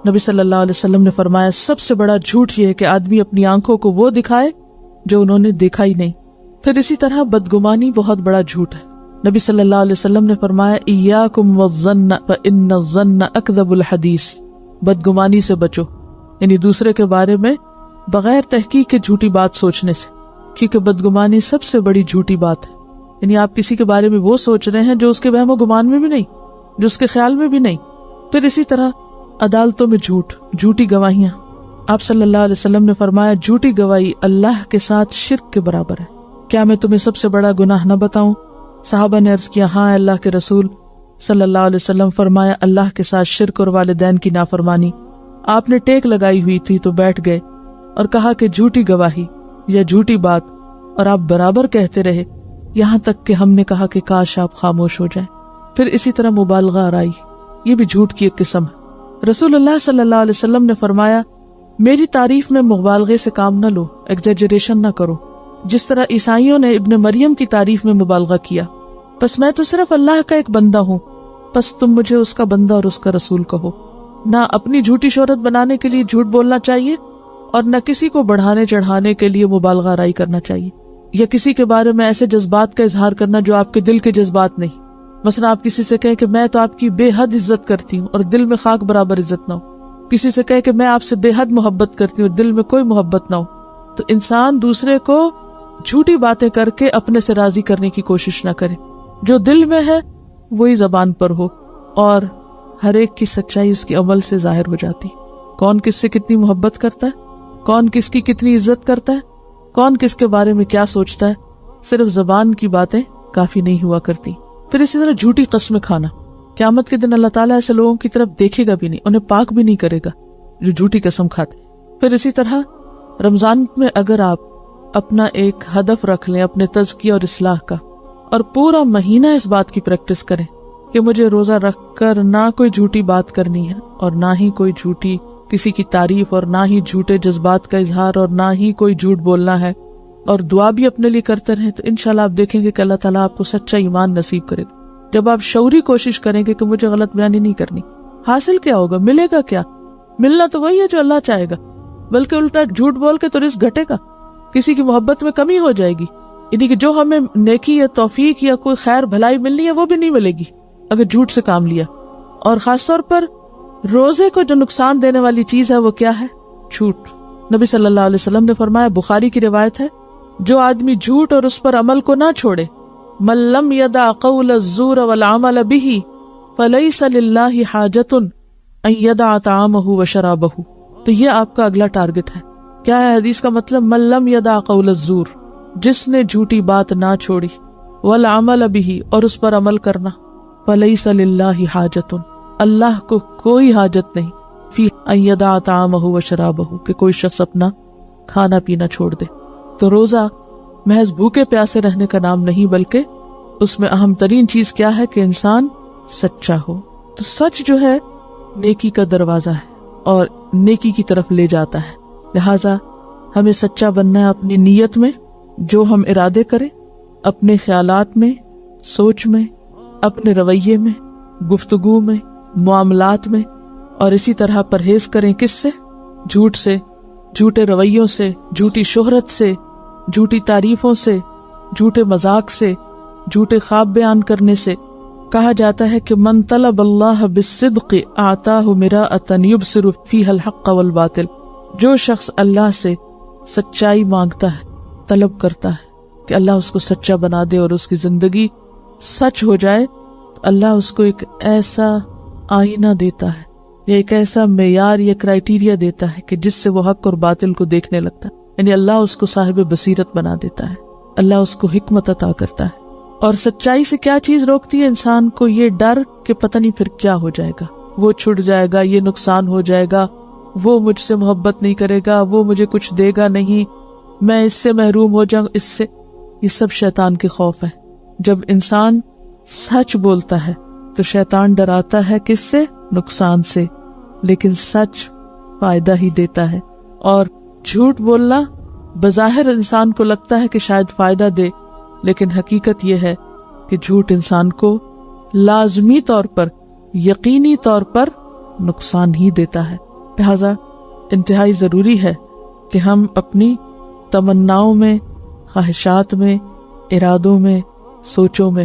نبی صلی اللہ علیہ وسلم نے فرمایا سب سے بڑا جھوٹ یہ ہے کہ آدمی اپنی آنکھوں کو وہ دکھائے جو انہوں نے دیکھا ہی نہیں۔ پھر اسی طرح بدگمانی بہت بڑا جھوٹ ہے۔ نبی صلی اللہ علیہ وسلم نے فرمایا ایاکم والظن فإن الظن اکذب الحدیث، بدگمانی سے بچو، یعنی دوسرے کے بارے میں بغیر تحقیق کے جھوٹی بات سوچنے سے، کیونکہ بدگمانی سب سے بڑی جھوٹی بات ہے۔ یعنی آپ کسی کے بارے میں وہ سوچ رہے ہیں جو اس کے وہم و گمان میں بھی نہیں، جو اس کے خیال میں بھی نہیں۔ پھر اسی طرح عدالتوں میں جھوٹ، جھوٹی گواہیاں، آپ صلی اللہ علیہ وسلم نے فرمایا جھوٹی گواہی اللہ کے ساتھ شرک کے برابر ہے۔ کیا میں تمہیں سب سے بڑا گناہ نہ بتاؤں؟ صحابہ نے عرض کیا ہاں اللہ کے رسول صلی اللہ علیہ وسلم۔ فرمایا اللہ کے ساتھ شرک اور والدین کی نافرمانی۔ آپ نے ٹیک لگائی ہوئی تھی تو بیٹھ گئے اور کہا کہ جھوٹی گواہی یا جھوٹی بات، اور آپ برابر کہتے رہے یہاں تک کہ ہم نے کہا کہ کاش آپ خاموش ہو جائیں۔ پھر اسی طرح مبالغہ آرائی، یہ بھی جھوٹ کی ایک قسم ہے۔ رسول اللہ صلی اللہ علیہ وسلم نے فرمایا میری تعریف میں مبالغے سے کام نہ لو، ایگزیجریشن نہ کرو، جس طرح عیسائیوں نے ابن مریم کی تعریف میں مبالغہ کیا۔ پس میں تو صرف اللہ کا ایک بندہ ہوں، پس تم مجھے اس کا بندہ اور اس کا رسول کہو۔ نہ اپنی جھوٹی شہرت بنانے کے لیے جھوٹ بولنا چاہیے، اور نہ کسی کو بڑھانے چڑھانے کے لیے مبالغہ آرائی کرنا چاہیے، یا کسی کے بارے میں ایسے جذبات کا اظہار کرنا جو آپ کے دل کے جذبات نہیں۔ مثلا آپ کسی سے کہیں کہ میں تو آپ کی بے حد عزت کرتی ہوں اور دل میں خاک برابر عزت نہ ہو، کسی سے کہے کہ میں آپ سے بے حد محبت کرتی ہوں اور دل میں کوئی محبت نہ ہو، تو انسان دوسرے کو جھوٹی باتیں کر کے اپنے سے راضی کرنے کی کوشش نہ کرے۔ جو دل میں ہے وہی زبان پر ہو، اور ہر ایک کی سچائی اس کے عمل سے ظاہر ہو جاتی۔ کون کس سے کتنی محبت کرتا ہے، کون کس کی کتنی عزت کرتا ہے، کون کس کے بارے میں کیا سوچتا ہے، صرف زبان کی باتیں کافی نہیں ہوا کرتی۔ پھر اسی طرح جھوٹی قسمیں کھانا، قیامت کے دن اللہ تعالیٰ ایسے لوگوں کی طرف دیکھے گا بھی نہیں، انہیں پاک بھی نہیں کرے گا جو جھوٹی قسم کھاتے۔ پھر اسی طرح رمضان میں اگر آپ اپنا ایک ہدف رکھ لیں اپنے تزکیہ اور اصلاح کا، اور پورا مہینہ اس بات کی پریکٹس کریں کہ مجھے روزہ رکھ کر نہ کوئی جھوٹی بات کرنی ہے، اور نہ ہی کوئی جھوٹی کسی کی تعریف، اور نہ ہی جھوٹے جذبات کا اظہار، اور نہ ہی کوئی جھوٹ بولنا ہے، اور دعا بھی اپنے لیے کرتے رہیں، تو انشاءاللہ آپ دیکھیں گے کہ اللہ تعالیٰ آپ کو سچا ایمان نصیب کرے گا۔ جب آپ شعوری کوشش کریں گے کہ مجھے غلط بیانی نہیں کرنی، حاصل کیا ہوگا، ملے گا کیا؟ ملنا تو وہی ہے جو اللہ چاہے گا، بلکہ الٹا جھوٹ بول کے تو رزق گھٹے گا، کسی کی محبت میں کمی ہو جائے گی، یعنی کہ جو ہمیں نیکی یا توفیق یا کوئی خیر بھلائی ملنی ہے وہ بھی نہیں ملے گی اگر جھوٹ سے کام لیا۔ اور خاص طور پر روزے کو جو نقصان دینے والی چیز ہے وہ کیا ہے؟ جھوٹ۔ نبی صلی اللہ علیہ وسلم نے فرمایا، بخاری کی روایت ہے، جو آدمی جھوٹ اور اس پر عمل کو نہ چھوڑے، من لم یدع قول الزور والعمل به فلیس للہ حاجۃ ان یدع طعامہ وشرابہ۔ تو یہ آپ کا اگلا ٹارگٹ ہے۔ کیا ہے حدیث کا مطلب؟ من لم یدع قول الزور، جس نے جھوٹی بات نہ چھوڑی، والعمل به، اور اس پر عمل کرنا، فلیس للہ حاجۃ، اللہ کو کوئی حاجت نہیں، فی ان یدع طعامہ وشرابہ، کہ کوئی شخص اپنا کھانا پینا چھوڑ دے۔ تو روزہ محض بھوکے پیاسے رہنے کا نام نہیں، بلکہ اس میں اہم ترین چیز کیا ہے کہ انسان سچا ہو۔ تو سچ جو ہے نیکی کا دروازہ ہے اور نیکی کی طرف لے جاتا ہے، لہٰذا ہمیں سچا بننا ہے اپنی نیت میں، جو ہم ارادے کریں، اپنے خیالات میں، سوچ میں، اپنے رویے میں، گفتگو میں، معاملات میں، اور اسی طرح پرہیز کریں کس سے؟ جھوٹ سے، جھوٹے رویوں سے، جھوٹی شہرت سے، جھوٹی تعریفوں سے، جھوٹے مذاق سے، جھوٹے خواب بیان کرنے سے۔ کہا جاتا ہے کہ من طلب اللہ بالصدق اعطاہ مراءۃ یبصر فیہا الحق والباطل، جو شخص اللہ سے سچائی مانگتا ہے، طلب کرتا ہے کہ اللہ اس کو سچا بنا دے اور اس کی زندگی سچ ہو جائے، تو اللہ اس کو ایک ایسا آئینہ دیتا ہے، یا ایک ایسا معیار یا کرائیٹیریا دیتا ہے کہ جس سے وہ حق اور باطل کو دیکھنے لگتا ہے، یعنی اللہ اس کو صاحب بصیرت بنا دیتا ہے، اللہ اس کو حکمت عطا کرتا ہے۔ اور سچائی سے کیا چیز روکتی ہے انسان کو؟ یہ ڈر کہ پتہ نہیں پھر کیا ہو جائے گا، وہ چھٹ جائے گا، یہ نقصان ہو جائے گا، وہ مجھ سے محبت نہیں کرے گا، وہ مجھے کچھ دے گا نہیں، میں اس سے محروم ہو جاؤں، اس سے۔ یہ سب شیطان کے خوف ہے۔ جب انسان سچ بولتا ہے تو شیطان ڈراتا ہے کس سے؟ نقصان سے، لیکن سچ فائدہ ہی دیتا ہے۔ اور جھوٹ بولنا بظاہر انسان کو لگتا ہے کہ شاید فائدہ دے، لیکن حقیقت یہ ہے کہ جھوٹ انسان کو لازمی طور پر، یقینی طور پر نقصان ہی دیتا ہے۔ لہذا انتہائی ضروری ہے کہ ہم اپنی تمناؤں میں، خواہشات میں، ارادوں میں، سوچوں میں